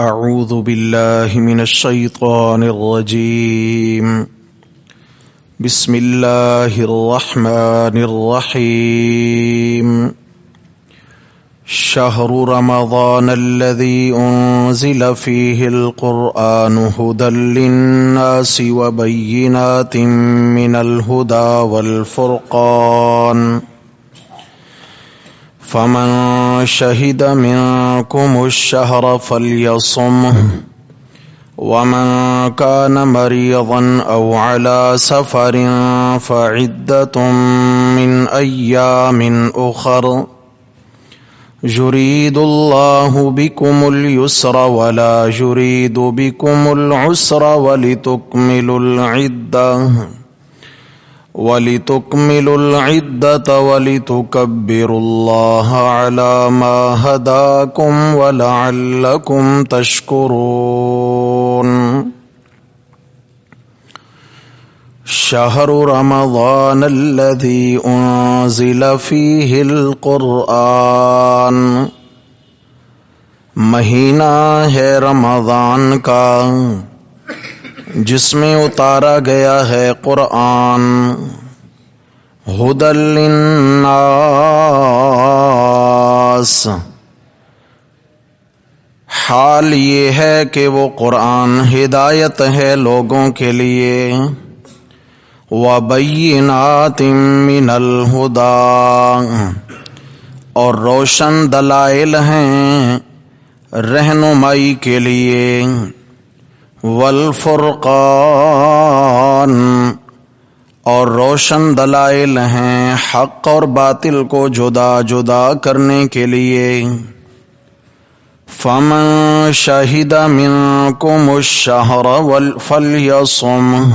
أعوذ بالله من الشيطان الرجيم. بسم الله الرحمن الرحيم. شهر رمضان الذي أنزل فيه القرآن هدى للناس وبينات من الهدى والفرقان فمن شهد منكم الشهر فليصمه ومن كان مريضا أو على سفر فعدة من أيام أخر يريد الله بكم اليسر ولا يريد بكم العسر ولتكملوا العدة ولتكبروا الله على ما هداكم ولعلكم تشكرون. شهر رمضان الذي أنزل فيه القرآن. مہینہ ہے رمضان کا جس میں اتارا گیا ہے قرآن. ہدی للناس، حال یہ ہے کہ وہ قرآن ہدایت ہے لوگوں کے لیے. وَبَيِّنَاتٍ مِّنَ الْهُدَىٰ، اور روشن دلائل ہیں رہنمائی کے لیے. والفرقان، اور روشن دلائل ہیں حق اور باطل کو جدا جدا کرنے کے لیے. فمن شہد منکم الشہر فلیصمہ،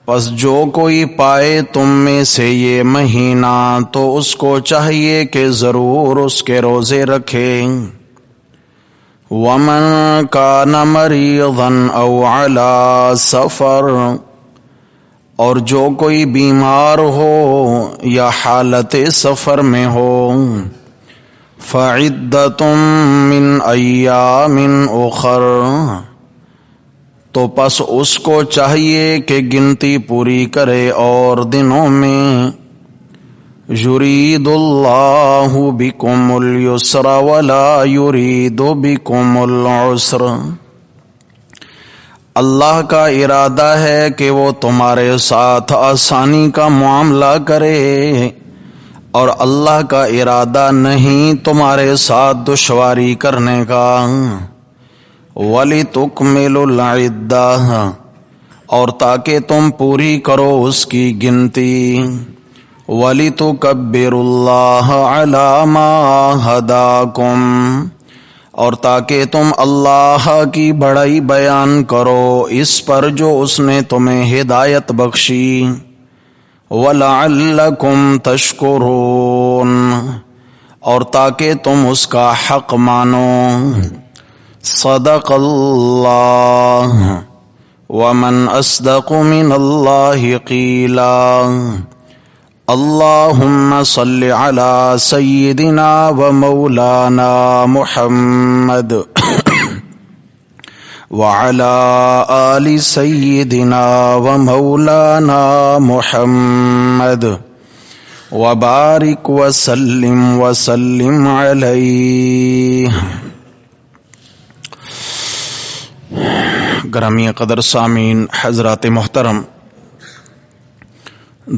پس جو کوئی پائے تم میں سے یہ مہینہ تو اس کو چاہیے کہ ضرور اس کے روزے رکھے. وَمَنْ كَانَ مَرِيضًا أَوْ عَلَى سَفَرٍ، اور جو کوئی بیمار ہو یا حالت سفر میں ہو. فَعِدَّةٌ مِّنْ أَيَّامٍ أُخَرَ، تو پس اس کو چاہیے کہ گنتی پوری کرے اور دنوں میں. یرید اللہ بکم اليسر ولا یرید بکم العسر، اللہ کا ارادہ ہے کہ وہ تمہارے ساتھ آسانی کا معاملہ کرے، اور اللہ کا ارادہ نہیں تمہارے ساتھ دشواری کرنے کا. وَلِتُكْمِلُوا الْعِدَّةَ، اور تاکہ تم پوری کرو اس کی گنتی. وَلِتُكَبِّرُوا اللَّهَ عَلَى مَا هَدَاكُمْ، اور تاکہ تم اللہ کی بڑائی بیان کرو اس پر جو اس نے تمہیں ہدایت بخشی. وَلَعَلَّكُمْ تَشْكُرُونَ، اور تاکہ تم اس کا حق مانو. صدق اللہ، ومن اصدق من اللہ قیلا. اللہم صل علی سیدنا و مولانا محمد وعلی آل سیدنا و مولانا محمد وبارک وسلم علیہ. گرامی قدر سامعین حضرات محترم،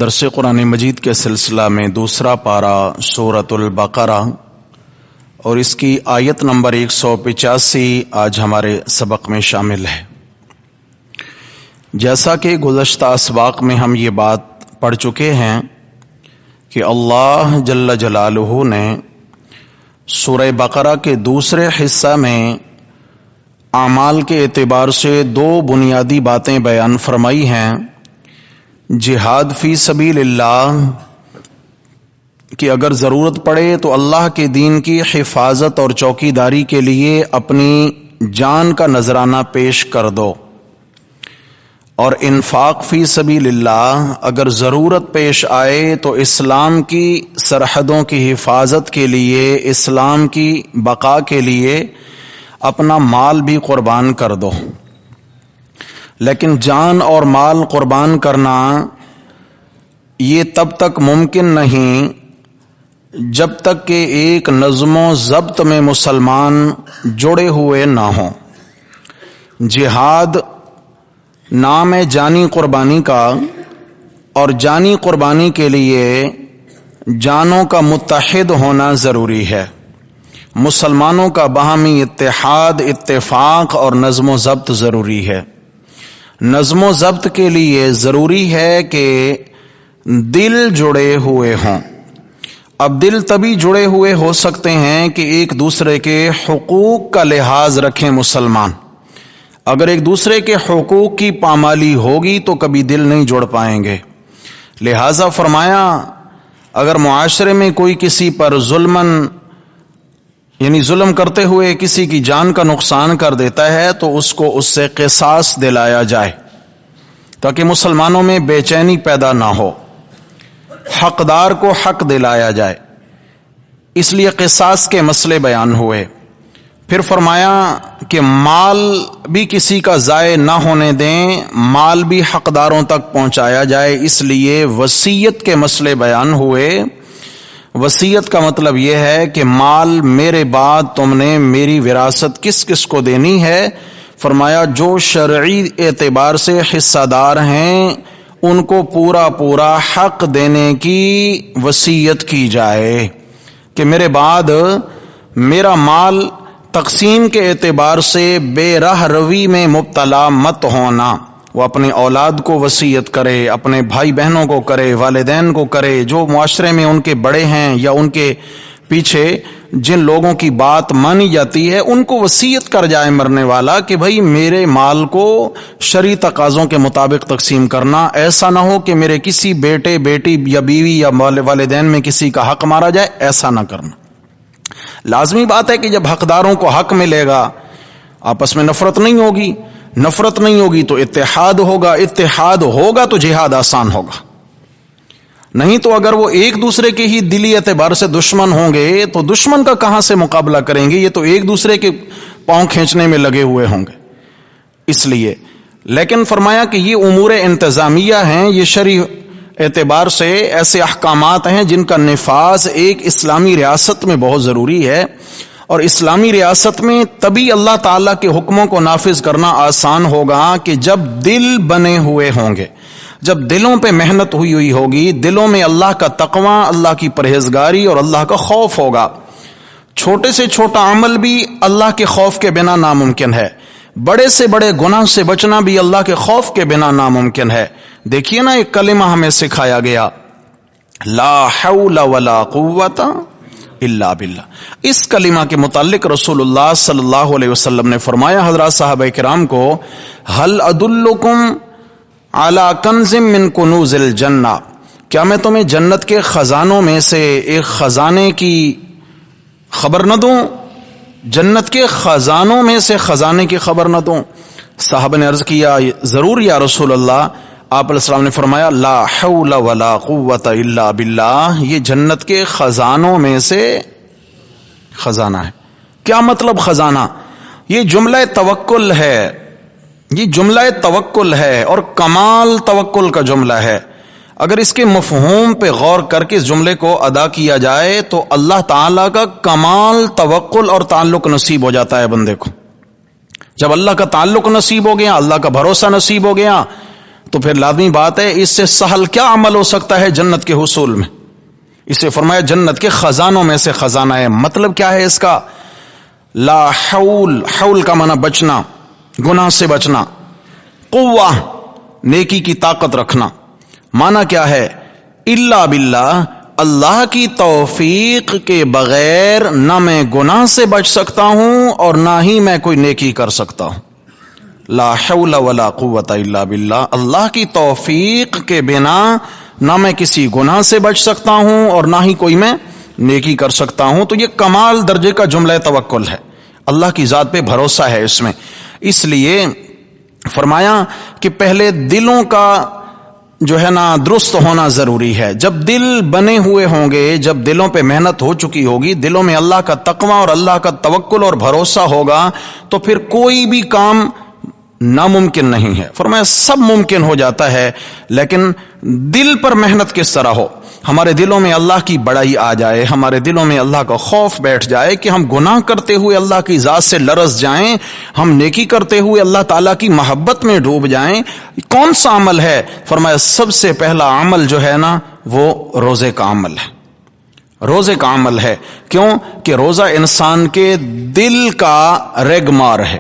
درس قرآن مجید کے سلسلہ میں دوسرا پارہ سورۃ البقرہ اور اس کی آیت نمبر 185 آج ہمارے سبق میں شامل ہے. جیسا کہ گزشتہ اسباق میں ہم یہ بات پڑھ چکے ہیں کہ اللہ جل جلالہ نے سورہ بقرہ کے دوسرے حصہ میں اعمال کے اعتبار سے دو بنیادی باتیں بیان فرمائی ہیں. جہاد فی سبیل اللہ کہ اگر ضرورت پڑے تو اللہ کے دین کی حفاظت اور چوکیداری کے لیے اپنی جان کا نذرانہ پیش کر دو، اور انفاق فی سبیل اللہ اگر ضرورت پیش آئے تو اسلام کی سرحدوں کی حفاظت کے لیے، اسلام کی بقا کے لیے اپنا مال بھی قربان کر دو، لیکن جان اور مال قربان کرنا یہ تب تک ممکن نہیں جب تک کہ ایک نظم و ضبط میں مسلمان جڑے ہوئے نہ ہوں۔ جہاد نام ہے جانی قربانی کا، اور جانی قربانی کے لیے جانوں کا متحد ہونا ضروری ہے۔ مسلمانوں کا باہمی اتحاد، اتفاق اور نظم و ضبط ضروری ہے۔ نظم و ضبط کے لیے ضروری ہے کہ دل جڑے ہوئے ہوں۔ اب دل تبھی جڑے ہوئے ہو سکتے ہیں کہ ایک دوسرے کے حقوق کا لحاظ رکھیں مسلمان۔ اگر ایک دوسرے کے حقوق کی پامالی ہوگی تو کبھی دل نہیں جڑ پائیں گے۔ لہذا فرمایا اگر معاشرے میں کوئی کسی پر ظلم کرتے ہوئے کسی کی جان کا نقصان کر دیتا ہے تو اس کو اس سے قصاص دلایا جائے تاکہ مسلمانوں میں بے چینی پیدا نہ ہو، حقدار کو حق دلایا جائے۔ اس لیے قصاص کے مسئلے بیان ہوئے۔ پھر فرمایا کہ مال بھی کسی کا ضائع نہ ہونے دیں، مال بھی حقداروں تک پہنچایا جائے، اس لیے وصیت کے مسئلے بیان ہوئے۔ وصیت کا مطلب یہ ہے کہ مال میرے بعد تم نے میری وراثت کس کس کو دینی ہے۔ فرمایا جو شرعی اعتبار سے حصہ دار ہیں ان کو پورا پورا حق دینے کی وصیت کی جائے کہ میرے بعد میرا مال تقسیم کے اعتبار سے بے راہ روی میں مبتلا مت ہونا۔ وہ اپنے اولاد کو وصیت کرے، اپنے بھائی بہنوں کو کرے، والدین کو کرے، جو معاشرے میں ان کے بڑے ہیں یا ان کے پیچھے جن لوگوں کی بات مانی جاتی ہے ان کو وصیت کر جائے مرنے والا کہ بھائی میرے مال کو شرعی تقاضوں کے مطابق تقسیم کرنا، ایسا نہ ہو کہ میرے کسی بیٹے بیٹی یا بیوی یا والدین میں کسی کا حق مارا جائے، ایسا نہ کرنا۔ لازمی بات ہے کہ جب حقداروں کو حق ملے گا آپس میں نفرت نہیں ہوگی، نفرت نہیں ہوگی تو اتحاد ہوگا، اتحاد ہوگا تو جہاد آسان ہوگا۔ نہیں تو اگر وہ ایک دوسرے کے ہی دلی اعتبار سے دشمن ہوں گے تو دشمن کا کہاں سے مقابلہ کریں گے؟ یہ تو ایک دوسرے کے پاؤں کھینچنے میں لگے ہوئے ہوں گے۔ اس لیے لیکن فرمایا کہ یہ امور انتظامیہ ہیں، یہ شرعی اعتبار سے ایسے احکامات ہیں جن کا نفاذ ایک اسلامی ریاست میں بہت ضروری ہے، اور اسلامی ریاست میں تبھی اللہ تعالیٰ کے حکموں کو نافذ کرنا آسان ہوگا کہ جب دل بنے ہوئے ہوں گے، جب دلوں پہ محنت ہوئی ہوگی، دلوں میں اللہ کا تقوی، اللہ کی پرہیزگاری اور اللہ کا خوف ہوگا۔ چھوٹے سے چھوٹا عمل بھی اللہ کے خوف کے بنا ناممکن ہے، بڑے سے بڑے گناہ سے بچنا بھی اللہ کے خوف کے بنا ناممکن ہے۔ دیکھیے نا ایک کلمہ ہمیں سکھایا گیا، لا حول ولا قوت الا باللہ۔ اس کلمہ کے متعلق رسول اللہ صلی اللہ علیہ وسلم نے فرمایا حضرات صحابہ کرام کو، هل ادلکم علی کنز من کنوز الجنہ، کیا میں تمہیں جنت کے خزانوں میں سے ایک خزانے کی خبر نہ دوں؟ جنت کے خزانوں میں سے خزانے کی خبر نہ دوں؟ صحابہ نے عرض کیا ضرور یا رسول اللہ۔ آپ علیہ السلام نے فرمایا لا حول ولا قوت الا باللہ، یہ جنت کے خزانوں میں سے خزانہ ہے۔ کیا مطلب خزانہ؟ یہ جملہ توکل ہے، یہ جملہ توکل ہے اور کمال توکل کا جملہ ہے۔ اگر اس کے مفہوم پہ غور کر کے اس جملے کو ادا کیا جائے تو اللہ تعالیٰ کا کمال توکل اور تعلق نصیب ہو جاتا ہے بندے کو۔ جب اللہ کا تعلق نصیب ہو گیا، اللہ کا بھروسہ نصیب ہو گیا، تو پھر لازمی بات ہے اس سے سہل کیا عمل ہو سکتا ہے جنت کے حصول میں؟ اسے فرمایا جنت کے خزانوں میں سے خزانہ ہے۔ مطلب کیا ہے اس کا؟ لا حول، حول کا معنی بچنا، گناہ سے بچنا، قوہ نیکی کی طاقت رکھنا۔ معنی کیا ہے؟ الا باللہ، اللہ کی توفیق کے بغیر نہ میں گناہ سے بچ سکتا ہوں اور نہ ہی میں کوئی نیکی کر سکتا ہوں۔ لا حول ولا قوت الا باللہ، اللہ کی توفیق کے بنا نہ میں کسی گناہ سے بچ سکتا ہوں اور نہ ہی کوئی میں نیکی کر سکتا ہوں۔ تو یہ کمال درجے کا جملہ توکل ہے، اللہ کی ذات پہ بھروسہ ہے اس میں۔ اس لیے فرمایا کہ پہلے دلوں کا جو ہے نا درست ہونا ضروری ہے. جب دل بنے ہوئے ہوں گے، جب دلوں پہ محنت ہو چکی ہوگی، دلوں میں اللہ کا تقوی اور اللہ کا توکل اور بھروسہ ہوگا، تو پھر کوئی بھی کام ناممکن نہیں ہے. فرمایا سب ممکن ہو جاتا ہے، لیکن دل پر محنت کس طرح ہو. ہمارے دلوں میں اللہ کی بڑائی آ جائے، ہمارے دلوں میں اللہ کا خوف بیٹھ جائے کہ ہم گناہ کرتے ہوئے اللہ کی ذات سے لرز جائیں، ہم نیکی کرتے ہوئے اللہ تعالیٰ کی محبت میں ڈوب جائیں. کون سا عمل ہے؟ فرمایا سب سے پہلا عمل جو ہے نا وہ روزے کا عمل ہے. روزے کا عمل ہے. کیوں کہ روزہ انسان کے دل کا ریگمار ہے.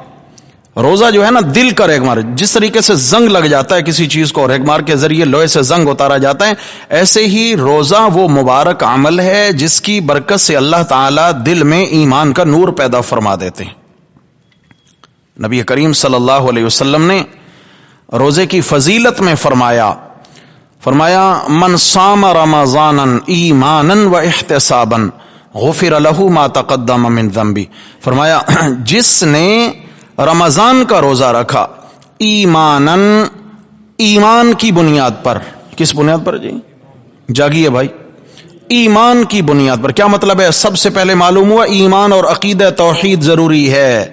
روزہ جو ہے نا دل کا ریگمار. جس طریقے سے زنگ لگ جاتا ہے کسی چیز کو، ریگمار کے ذریعے لوہے سے زنگ اتارا جاتا ہے، ایسے ہی روزہ وہ مبارک عمل ہے جس کی برکت سے اللہ تعالیٰ دل میں ایمان کا نور پیدا فرما دیتے ہیں. نبی کریم صلی اللہ علیہ وسلم نے روزے کی فضیلت میں فرمایا من صام رمضانا ایمانا و احتسابا غفر له ما تقدم من ذنبی. فرمایا جس نے رمضان کا روزہ رکھا ایمانن، ایمان کی بنیاد پر. کس بنیاد پر جی؟ جاگیے بھائی. ایمان کی بنیاد پر کیا مطلب ہے؟ سب سے پہلے معلوم ہوا ایمان اور عقیدہ توحید ضروری ہے.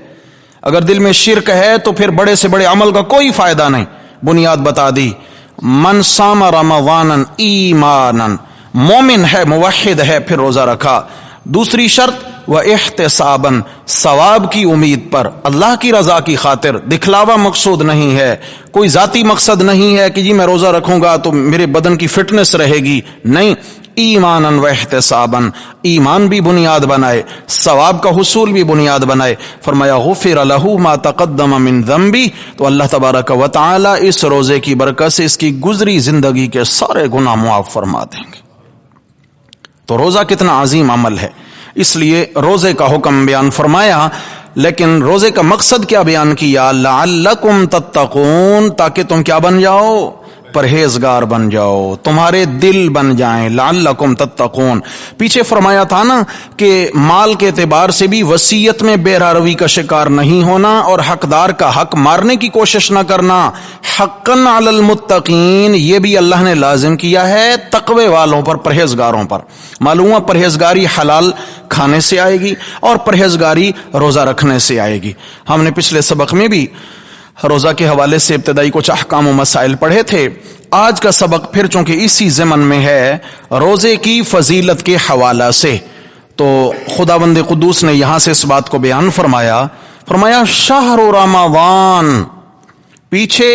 اگر دل میں شرک ہے تو پھر بڑے سے بڑے عمل کا کوئی فائدہ نہیں. بنیاد بتا دی. من صام رمضانا ایمانا، مومن ہے، موحد ہے، پھر روزہ رکھا. دوسری شرط وَاحْتِسَابًا، ثواب کی امید پر، اللہ کی رضا کی خاطر. دکھلاوا مقصود نہیں ہے، کوئی ذاتی مقصد نہیں ہے کہ جی میں روزہ رکھوں گا تو میرے بدن کی فٹنس رہے گی. نہیں، ایماناً واحتساباً، ایمان بھی بنیاد بنائے، ثواب کا حصول بھی بنیاد بنائے. فرمایا غفر له ما تقدم من ذنبی، تو اللہ تبارک و تعالی اس روزے کی برکت سے اس کی گزری زندگی کے سارے گناہ معاف فرما دیں گے. تو روزہ کتنا عظیم عمل ہے، اس لیے روزے کا حکم بیان فرمایا. لیکن روزے کا مقصد کیا بیان کیا؟ لعلکم تتقون، تاکہ تم کیا بن جاؤ؟ پرہیزگار بن جاؤ، تمہارے دل بن جائیں. لعلکم تتقون. پیچھے فرمایا تھا نا کہ مال کے اعتبار سے بھی وصیت میں بے روی کا شکار نہیں ہونا اور حقدار کا حق مارنے کی کوشش نہ کرنا. حقاً علی المتقین، یہ بھی اللہ نے لازم کیا ہے تقوی والوں پر، پرہیزگاروں پر. معلوم ہوا پرہیزگاری حلال کھانے سے آئے گی اور پرہیزگاری روزہ رکھنے سے آئے گی. ہم نے پچھلے سبق میں بھی روزہ کے حوالے سے ابتدائی کچھ احکام و مسائل پڑھے تھے. آج کا سبق پھر چونکہ اسی ضمن میں ہے روزے کی فضیلت کے حوالہ سے، تو خداوند قدوس نے یہاں سے اس بات کو بیان فرمایا شہر رمضان، پیچھے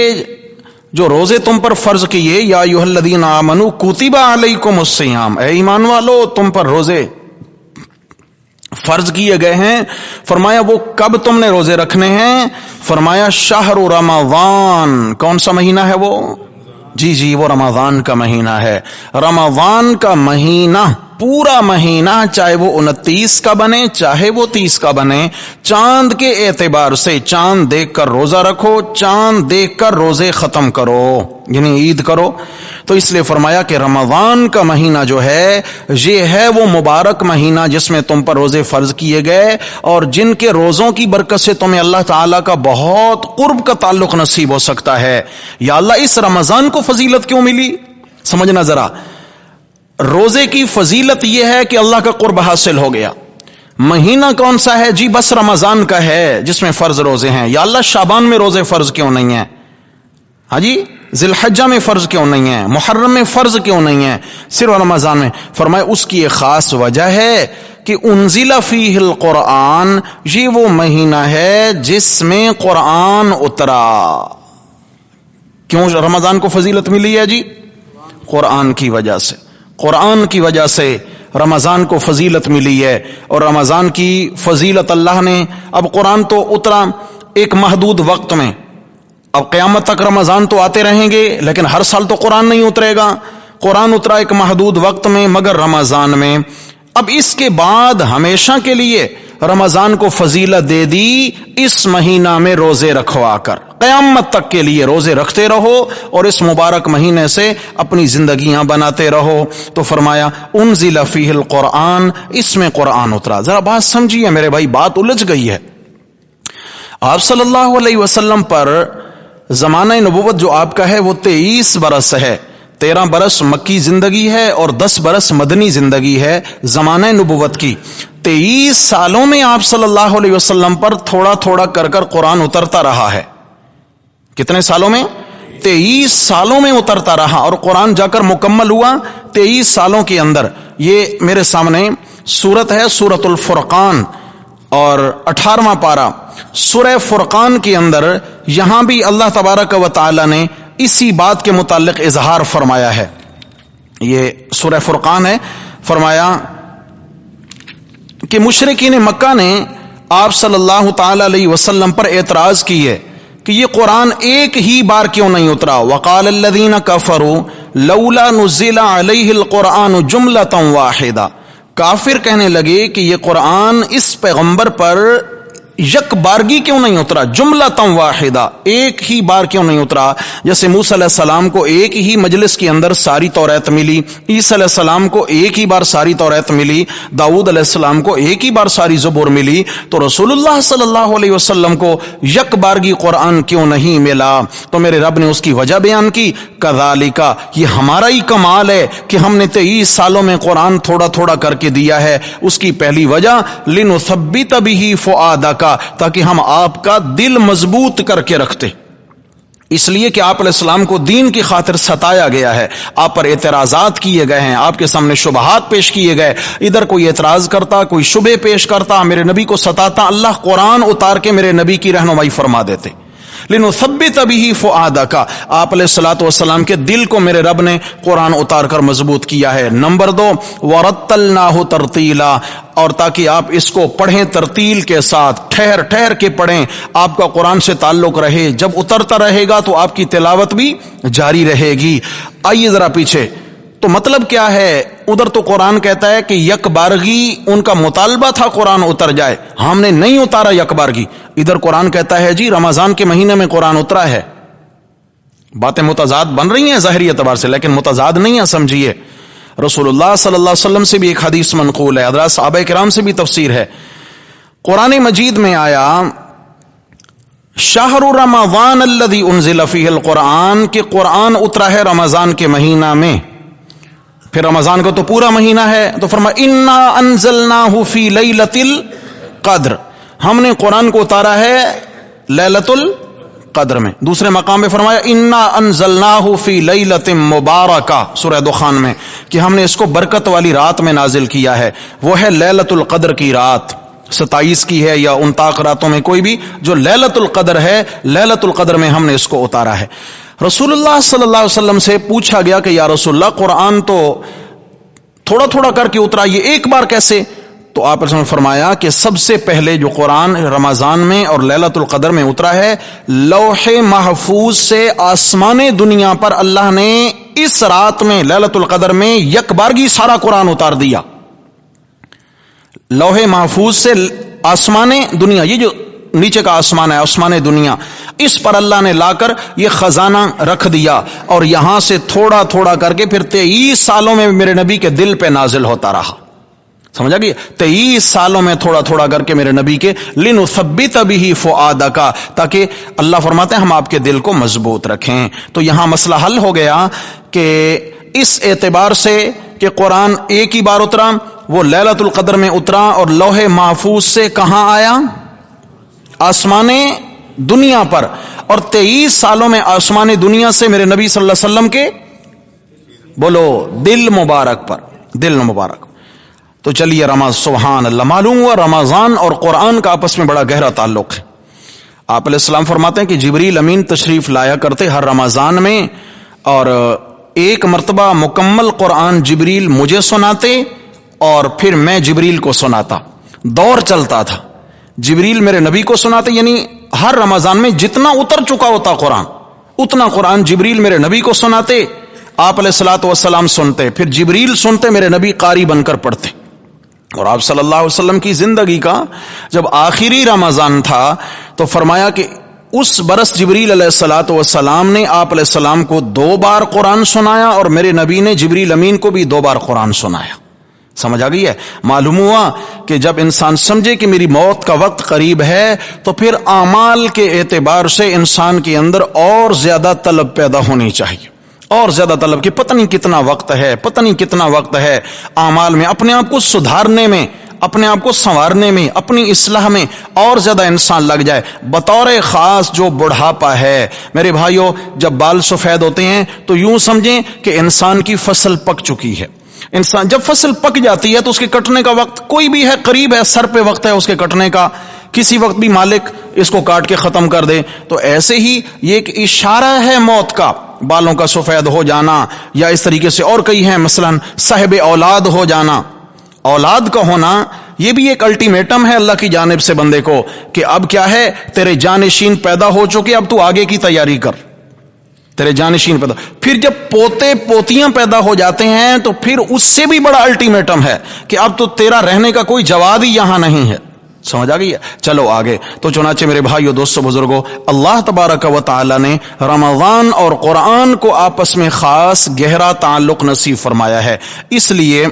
جو روزے تم پر فرض کیے، یا ایھا الذین آمنوا کتب علیکم الصیام، اے ایمان والو تم پر روزے فرض کیے گئے ہیں. فرمایا وہ کب تم نے روزے رکھنے ہیں؟ فرمایا شہر رمضان. کون سا مہینہ ہے وہ؟ جی وہ رمضان کا مہینہ ہے. رمضان کا مہینہ، پورا مہینہ، چاہے وہ 29 کا بنے چاہے وہ 30 کا بنے، چاند کے اعتبار سے چاند دیکھ کر روزہ رکھو، چاند دیکھ کر روزے ختم کرو، یعنی عید کرو. تو اس لیے فرمایا کہ رمضان کا مہینہ جو ہے یہ ہے وہ مبارک مہینہ جس میں تم پر روزے فرض کیے گئے، اور جن کے روزوں کی برکت سے تمہیں اللہ تعالیٰ کا بہت قرب کا تعلق نصیب ہو سکتا ہے. یا اللہ اس رمضان کو فضیلت کیوں ملی؟ سمجھنا ذرا. روزے کی فضیلت یہ ہے کہ اللہ کا قرب حاصل ہو گیا. مہینہ کون سا ہے؟ جی بس رمضان کا ہے جس میں فرض روزے ہیں. یا اللہ شعبان میں روزے فرض کیوں نہیں ہیں؟ ہاں جی ذی الحجہ میں فرض کیوں نہیں ہیں؟ محرم میں فرض کیوں نہیں ہیں؟ صرف رمضان میں. فرمایا اس کی ایک خاص وجہ ہے کہ انزل فیہ القرآن، یہ وہ مہینہ ہے جس میں قرآن اترا. کیوں رمضان کو فضیلت ملی ہے جی؟ قرآن کی وجہ سے. قرآن کی وجہ سے رمضان کو فضیلت ملی ہے. اور رمضان کی فضیلت اللہ نے، اب قرآن تو اترا ایک محدود وقت میں، اب قیامت تک رمضان تو آتے رہیں گے لیکن ہر سال تو قرآن نہیں اترے گا. قرآن اترا ایک محدود وقت میں مگر رمضان میں. اب اس کے بعد ہمیشہ کے لیے رمضان کو فضیلت دے دی اس مہینہ میں روزے رکھوا کر. قیامت تک کے لیے روزے رکھتے رہو اور اس مبارک مہینے سے اپنی زندگیاں بناتے رہو. تو فرمایا انزل فیہ القرآن، اس میں قرآن اترا. ذرا بات سمجھیے میرے بھائی، بات الجھ گئی ہے. آپ صلی اللہ علیہ وسلم پر زمانہ نبوت جو آپ کا ہے وہ 23 برس ہے. 13 برس مکی زندگی ہے اور 10 برس مدنی زندگی ہے زمانہ نبوت کی. 23 سالوں میں آپ صلی اللہ علیہ وسلم پر تھوڑا تھوڑا کر قرآن اترتا رہا ہے. کتنے سالوں میں؟ 23 سالوں میں اترتا رہا، اور قرآن جا کر مکمل ہوا 23 سالوں کے اندر. یہ میرے سامنے سورت ہے سورت الفرقان اور 18واں پارہ سورہ فرقان کے اندر، یہاں بھی اللہ تبارک و تعالی نے اسی بات کے متعلق اظہار فرمایا ہے. یہ سورہ فرقان ہے. فرمایا کہ مشرکین مکہ نے آپ صلی اللہ تعالی علیہ وسلم پر اعتراض کی ہے کہ یہ قرآن ایک ہی بار کیوں نہیں اترا. وقال الذین کفروا لولا نزل علیہ القرآن جملۃ واحدہ. کافر کہنے لگے کہ یہ قرآن اس پیغمبر پر یک بارگی کیوں نہیں اترا، جملۃ واحدہ، ایک ہی بار کیوں نہیں اترا. جیسے موسیٰ علیہ السلام کو ایک ہی مجلس کے اندر ساری توریت ملی، عیسیٰ علیہ السلام کو ایک ہی بار ساری توریت ملی، داؤد علیہ السلام کو ایک ہی بار ساری زبور ملی، تو رسول اللہ صلی اللہ علیہ وسلم کو یک بارگی قرآن کیوں نہیں ملا؟ تو میرے رب نے اس کی وجہ بیان کی، کذالک، یہ ہمارا ہی کمال ہے کہ ہم نے 23 سالوں میں قرآن تھوڑا تھوڑا کر کے دیا ہے. اس کی پہلی وجہ لنثبت بہ فؤادک، تاکہ ہم آپ کا دل مضبوط کر کے رکھتے. اس لیے کہ آپ علیہ السلام کو دین کی خاطر ستایا گیا ہے، آپ پر اعتراضات کیے گئے ہیں، آپ کے سامنے شبہات پیش کیے گئے. ادھر کوئی اعتراض کرتا، کوئی شبہ پیش کرتا، میرے نبی کو ستاتا، اللہ قرآن اتار کے میرے نبی کی رہنمائی فرما دیتے. لنثبت بہ فؤادک، آپ علیہ الصلوۃ والسلام کے دل کو میرے رب نے قرآن اتار کر مضبوط کیا ہے. نمبر 2، ورتلناہ ترتیلا، اور تاکہ آپ اس کو پڑھیں ترتیل کے ساتھ، ٹھہر ٹھہر کے پڑھیں، آپ کا قرآن سے تعلق رہے، جب اترتا رہے گا تو آپ کی تلاوت بھی جاری رہے گی. آئیے ذرا پیچھے، تو مطلب کیا ہے؟ ادھر تو قرآن کہتا ہے کہ یک بارگی ان کا مطالبہ تھا قرآن اتر جائے، ہم نے نہیں اتارا یک بارگی. ادھر قرآن کہتا ہے جی رمضان کے مہینے میں قرآن اترا ہے. باتیں متضاد بن رہی ہیں ظاہری اعتبار سے، لیکن متضاد نہیں ہیں، سمجھیے. رسول اللہ صلی اللہ علیہ وسلم سے بھی ایک حدیث منقول ہے، حضرات صحابہ کرام سے بھی تفسیر ہے. قرآن مجید میں آیا شہر رمضان الذی انزل فیہ القرآن، کہ قرآن اترا ہے رمضان کے مہینہ میں. پھر رمضان کا تو پورا مہینہ ہے، تو فرمایا انا انزلناہ فی لیلۃ القدر، ہم نے قرآن کو اتارا ہے لیلۃ القدر میں. دوسرے مقام پہ فرمایا انا انزلناہ فی لیلۃ مبارکہ، سورہ دخان میں، کہ ہم نے اس کو برکت والی رات میں نازل کیا ہے. وہ ہے لیلۃ القدر کی رات، 27 کی ہے یا 29 راتوں میں کوئی بھی، جو لیلۃ القدر ہے، لیلۃ القدر میں ہم نے اس کو اتارا ہے. رسول اللہ صلی اللہ علیہ وسلم سے پوچھا گیا کہ یا رسول اللہ قرآن تو تھوڑا تھوڑا کر کے اترا، یہ ایک بار کیسے؟ تو آپ نے فرمایا کہ سب سے پہلے جو قرآن رمضان میں اور لیلۃ القدر میں اترا ہے، لوح محفوظ سے آسمان دنیا پر اللہ نے اس رات میں لیلۃ القدر میں یک بارگی سارا قرآن اتار دیا. لوح محفوظ سے آسمان دنیا، یہ جو نیچے کا آسمان ہے، آسمان دنیا، اس پر اللہ نے لا کر یہ خزانہ رکھ دیا، اور یہاں سے تھوڑا تھوڑا کر کے پھر 23 سالوں میں میرے نبی کے دل پہ نازل ہوتا رہا. سمجھا گیا؟ 23 سالوں میں تھوڑا تھوڑا کر کے میرے نبی کے لنثبت بہ فؤادک، تاکہ اللہ فرماتے ہیں ہم آپ کے دل کو مضبوط رکھیں. تو یہاں مسئلہ حل ہو گیا کہ اس اعتبار سے کہ قرآن ایک ہی بار اترا، وہ لیلۃ القدر میں اترا، اور لوح محفوظ سے کہاں آیا؟ آسمان دنیا پر. اور 23 سالوں میں آسمان دنیا سے میرے نبی صلی اللہ علیہ وسلم کے بولو دل مبارک پر، دل مبارک. تو چلیے سبحان اللہ، معلوم ہوا رمضان اور قرآن کا آپس میں بڑا گہرا تعلق ہے. آپ علیہ السلام فرماتے ہیں کہ جبریل امین تشریف لایا کرتے ہر رمضان میں، اور ایک مرتبہ مکمل قرآن جبریل مجھے سناتے اور پھر میں جبریل کو سناتا. دور چلتا تھا، جبریل میرے نبی کو سناتے، یعنی ہر رمضان میں جتنا اتر چکا ہوتا قرآن، اتنا قرآن جبریل میرے نبی کو سناتے، آپ علیہ الصلوۃ والسلام سنتے، پھر جبریل سنتے، میرے نبی قاری بن کر پڑھتے. اور آپ صلی اللہ علیہ وسلم کی زندگی کا جب آخری رمضان تھا تو فرمایا کہ اس برس جبریل علیہ الصلوۃ والسلام نے آپ علیہ السلام کو 2 بار قرآن سنایا، اور میرے نبی نے جبریل امین کو بھی 2 بار قرآن سنایا. سمجھ آ گئی ہے؟ معلوم ہوا کہ جب انسان سمجھے کہ میری موت کا وقت قریب ہے تو پھر اعمال کے اعتبار سے انسان کے اندر اور زیادہ طلب پیدا ہونی چاہیے. اور زیادہ طلب کہ پتہ نہیں کتنا وقت ہے، پتہ نہیں کتنا وقت ہے اعمال میں، اپنے آپ کو سدھارنے میں، اپنے آپ کو سنوارنے میں، اپنی اصلاح میں اور زیادہ انسان لگ جائے۔ بطور خاص جو بڑھاپا ہے میرے بھائیوں، جب بال سفید ہوتے ہیں تو یوں سمجھیں کہ انسان کی فصل پک چکی ہے۔ انسان جب فصل پک جاتی ہے تو اس کے کٹنے کا وقت کوئی بھی ہے، قریب ہے، سر پہ وقت ہے اس کے کٹنے کا، کسی وقت بھی مالک اس کو کاٹ کے ختم کر دے۔ تو ایسے ہی یہ ایک اشارہ ہے موت کا، بالوں کا سفید ہو جانا، یا اس طریقے سے اور کئی ہیں، مثلا صاحب اولاد ہو جانا۔ اولاد کا ہونا یہ بھی ایک الٹیمیٹم ہے اللہ کی جانب سے بندے کو کہ اب کیا ہے، تیرے جانشین پیدا ہو چکے، اب تو آگے کی تیاری کر، تیرے جانشین پیدا۔ پھر جب پوتے پوتیاں پیدا ہو جاتے ہیں تو پھر اس سے بھی بڑا الٹیمیٹم ہے کہ اب تو تیرا رہنے کا کوئی جواب ہی یہاں نہیں ہے۔ سمجھ آ گئی ہے؟ چلو آگے۔ تو چنانچہ میرے بھائیو، دوستو، بزرگوں، اللہ تبارک و تعالی نے رمضان اور قرآن کو آپس میں خاص گہرا تعلق نصیب فرمایا ہے۔ اس لیے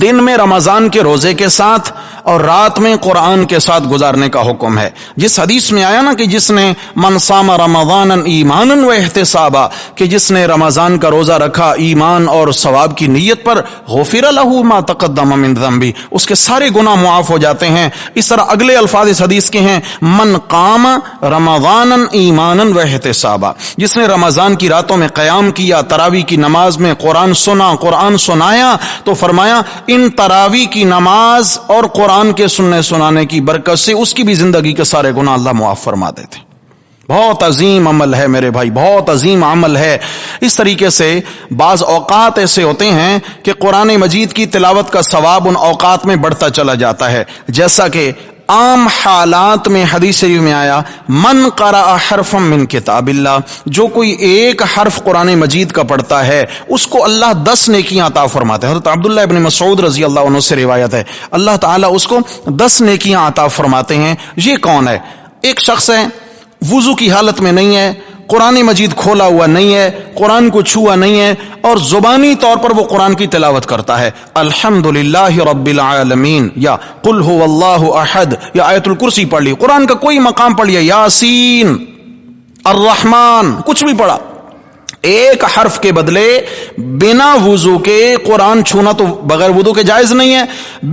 دن میں رمضان کے روزے کے ساتھ اور رات میں قرآن کے ساتھ گزارنے کا حکم ہے۔ جس حدیث میں آیا نا کہ جس نے من صام رمضانا ایمانا و احتسابا، کہ جس نے رمضان کا روزہ رکھا ایمان اور ثواب کی نیت پر، غفر له ما تقدم من ذنبی، اس کے سارے گناہ معاف ہو جاتے ہیں۔ اس طرح اگلے الفاظ اس حدیث کے ہیں، من قام رمضانا ایمانا و احتسابا، جس نے رمضان کی راتوں میں قیام کیا، تراویح کی نماز میں قرآن سنا، قرآن سنایا، تو فرمایا ان تراویح کی نماز اور قرآن کے سننے سنانے کی برکت سے اس کی بھی زندگی کے سارے گناہ اللہ معاف فرما دیتے۔ بہت عظیم عمل ہے میرے بھائی، بہت عظیم عمل ہے۔ اس طریقے سے بعض اوقات ایسے ہوتے ہیں کہ قرآن مجید کی تلاوت کا ثواب ان اوقات میں بڑھتا چلا جاتا ہے، جیسا کہ عام حالات میں حدیث شریف میں آیا، من قرأ حرفا من کتاب اللہ، جو کوئی ایک حرف قرآن مجید کا پڑھتا ہے اس کو اللہ 10 نیکیاں عطا فرماتے ہیں۔ حضرت عبداللہ ابن مسعود رضی اللہ عنہ سے روایت ہے، اللہ تعالیٰ اس کو 10 نیکیاں عطا فرماتے ہیں۔ یہ کون ہے؟ ایک شخص ہے، وضو کی حالت میں نہیں ہے، قرآن مجید کھولا ہوا نہیں ہے، قرآن کو چھوا نہیں ہے، اور زبانی طور پر وہ قرآن کی تلاوت کرتا ہے، الحمدللہ رب العالمین، یا قل هو اللہ احد، یا آیت الکرسی پڑھ لی، قرآن کا کوئی مقام پڑھ لیا، یاسین، الرحمن، کچھ بھی پڑھا، ایک حرف کے بدلے بنا وضو کے قرآن چھونا تو بغیر وضو کے جائز نہیں ہے،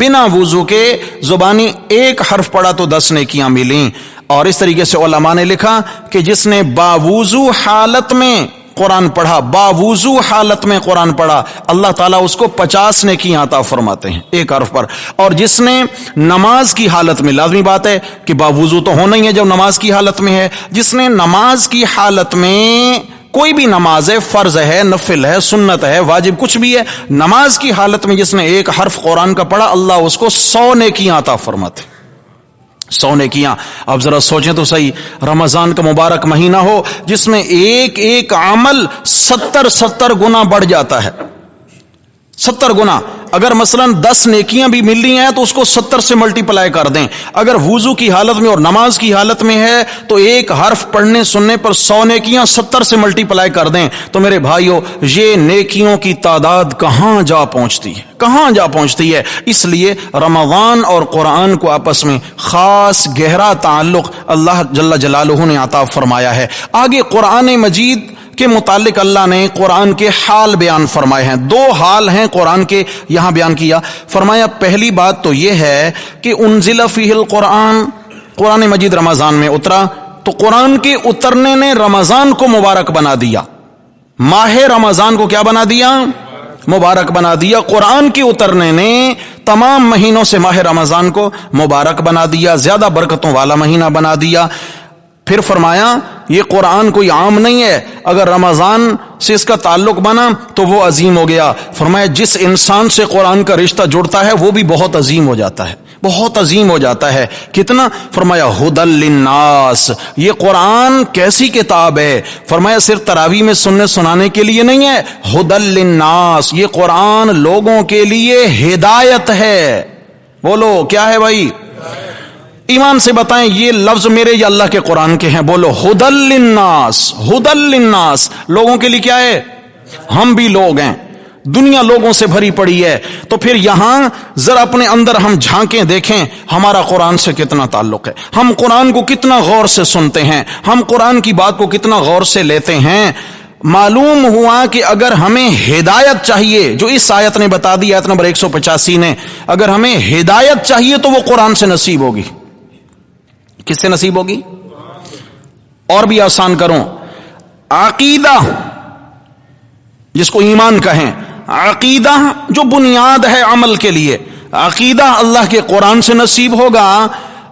بنا وضو کے زبانی ایک حرف پڑھا تو 10 نیکیاں ملیں۔ اور اس طریقے سے علماء نے لکھا کہ جس نے باوضو حالت میں قرآن پڑھا، باوضو حالت میں قرآن پڑھا، اللہ تعالیٰ اس کو 50 نیکیاں عطا فرماتے ہیں ایک حرف پر۔ اور جس نے نماز کی حالت میں، لازمی بات ہے کہ باوضو تو ہونا ہی ہے جب نماز کی حالت میں ہے، جس نے نماز کی حالت میں، کوئی بھی نماز ہے، فرض ہے، نفل ہے، سنت ہے، واجب، کچھ بھی ہے، نماز کی حالت میں جس نے ایک حرف قرآن کا پڑھا، اللہ اس کو 100 نیکیاں عطا فرماتے ہیں، 100 نیکیاں۔ اب ذرا سوچیں تو صحیح، رمضان کا مبارک مہینہ ہو جس میں ایک ایک عمل 70 گنا بڑھ جاتا ہے، 70 گنا۔ اگر مثلا 10 نیکیاں بھی مل رہی ہیں تو اس کو 70 سے ملٹی پلائی کر دیں۔ اگر وضو کی حالت میں اور نماز کی حالت میں ہے تو ایک حرف پڑھنے سننے پر 100 نیکیاں 70 سے ملٹی پلائی کر دیں۔ تو میرے بھائیوں، یہ نیکیوں کی تعداد کہاں جا پہنچتی ہے، کہاں جا پہنچتی ہے۔ اس لیے رمضان اور قرآن کو آپس میں خاص گہرا تعلق اللہ جل جلالہ نے عطا فرمایا ہے۔ آگے قرآن مجید کے متعلق اللہ نے قرآن کے حال بیان فرمائے ہیں، 2 حال ہیں قرآن کے یہاں بیان کیا۔ فرمایا پہلی بات تو یہ ہے کہ انزل فیہ القرآن، قرآن مجید رمضان میں اترا، تو قرآن کے اترنے نے رمضان کو مبارک بنا دیا، ماہ رمضان کو کیا بنا دیا؟ مبارک بنا دیا۔ قرآن کے اترنے نے تمام مہینوں سے ماہ رمضان کو مبارک بنا دیا، زیادہ برکتوں والا مہینہ بنا دیا۔ پھر فرمایا یہ قرآن کوئی عام نہیں ہے، اگر رمضان سے اس کا تعلق بنا تو وہ عظیم ہو گیا۔ فرمایا جس انسان سے قرآن کا رشتہ جڑتا ہے وہ بھی بہت عظیم ہو جاتا ہے، بہت عظیم ہو جاتا ہے۔ کتنا؟ فرمایا ھدی للناس، یہ قرآن کیسی کتاب ہے؟ فرمایا صرف تراویح میں سننے سنانے کے لیے نہیں ہے، ھدی للناس، یہ قرآن لوگوں کے لیے ہدایت ہے۔ بولو کیا ہے بھائی؟ ایمان سے بتائیں یہ لفظ میرے یا اللہ کے قرآن کے ہیں؟ بولو ھدی للناس، ھدی للناس، لوگوں کے لیے کیا ہے؟ ہم بھی لوگ ہیں، دنیا لوگوں سے بھری پڑی ہے۔ تو پھر یہاں ذرا اپنے اندر ہم جھانکیں، دیکھیں ہمارا قرآن سے کتنا تعلق ہے، ہم قرآن کو کتنا غور سے سنتے ہیں، ہم قرآن کی بات کو کتنا غور سے لیتے ہیں۔ معلوم ہوا کہ اگر ہمیں ہدایت چاہیے، جو اس آیت نے بتا دی، آیت نمبر 185 نے، اگر ہمیں ہدایت چاہیے تو وہ قرآن سے نصیب ہوگی۔ کس سے نصیب ہوگی؟ اور بھی آسان کروں، عقیدہ جس کو ایمان کہیں، عقیدہ جو بنیاد ہے عمل کے لیے، عقیدہ اللہ کے قرآن سے نصیب ہوگا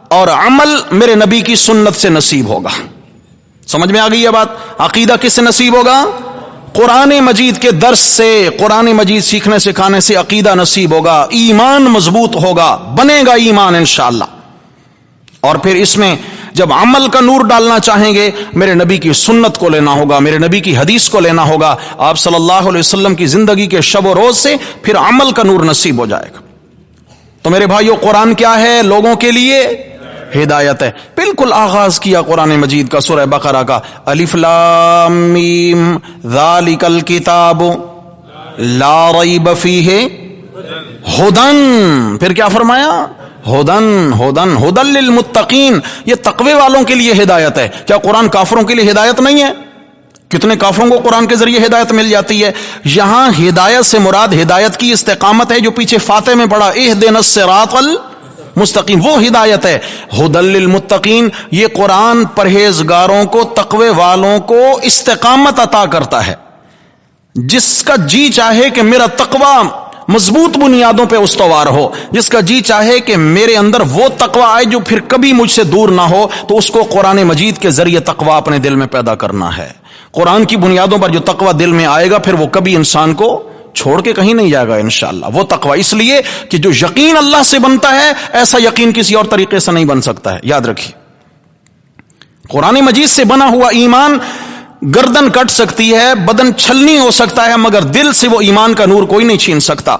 اور عمل میرے نبی کی سنت سے نصیب ہوگا۔ سمجھ میں آ گئی یہ بات؟ عقیدہ کس سے نصیب ہوگا؟ قرآن مجید کے درس سے، قرآن مجید سیکھنے سکھانے سے عقیدہ نصیب ہوگا، ایمان مضبوط ہوگا، بنے گا ایمان انشاءاللہ۔ اور پھر اس میں جب عمل کا نور ڈالنا چاہیں گے، میرے نبی کی سنت کو لینا ہوگا، میرے نبی کی حدیث کو لینا ہوگا، آپ صلی اللہ علیہ وسلم کی زندگی کے شب و روز سے پھر عمل کا نور نصیب ہو جائے گا۔ تو میرے بھائیو، قرآن کیا ہے؟ لوگوں کے لیے ہدایت ہے۔ بالکل آغاز کیا قرآن مجید کا سورہ بقرہ کا، الف لام میم ذالک الکتاب لا ریب فیہ ہدن، پھر کیا فرمایا؟ ہدن ہدن ہدن للمتقین، یہ تقوی والوں کے لیے ہدایت ہے۔ کیا قرآن کافروں کے لیے ہدایت نہیں ہے؟ کتنے کافروں کو قرآن کے ذریعے ہدایت مل جاتی ہے۔ یہاں ہدایت سے مراد ہدایت کی استقامت ہے، جو پیچھے فاتح میں پڑھا اہدنا الصراط المستقیم، وہ ہدایت ہے۔ ہدن للمتقین، یہ قرآن پرہیزگاروں کو، تقوی والوں کو استقامت عطا کرتا ہے۔ جس کا جی چاہے کہ میرا تقوی مضبوط بنیادوں پہ استوار ہو، جس کا جی چاہے کہ میرے اندر وہ تقوی آئے جو پھر کبھی مجھ سے دور نہ ہو، تو اس کو قرآن مجید کے ذریعے تقوی اپنے دل میں پیدا کرنا ہے۔ قرآن کی بنیادوں پر جو تقوی دل میں آئے گا، پھر وہ کبھی انسان کو چھوڑ کے کہیں نہیں جائے گا انشاءاللہ۔ وہ تقوی اس لیے کہ جو یقین اللہ سے بنتا ہے، ایسا یقین کسی اور طریقے سے نہیں بن سکتا ہے، یاد رکھیے۔ قرآن مجید سے بنا ہوا ایمان، گردن کٹ سکتی ہے، بدن چھلنی ہو سکتا ہے، مگر دل سے وہ ایمان کا نور کوئی نہیں چھین سکتا،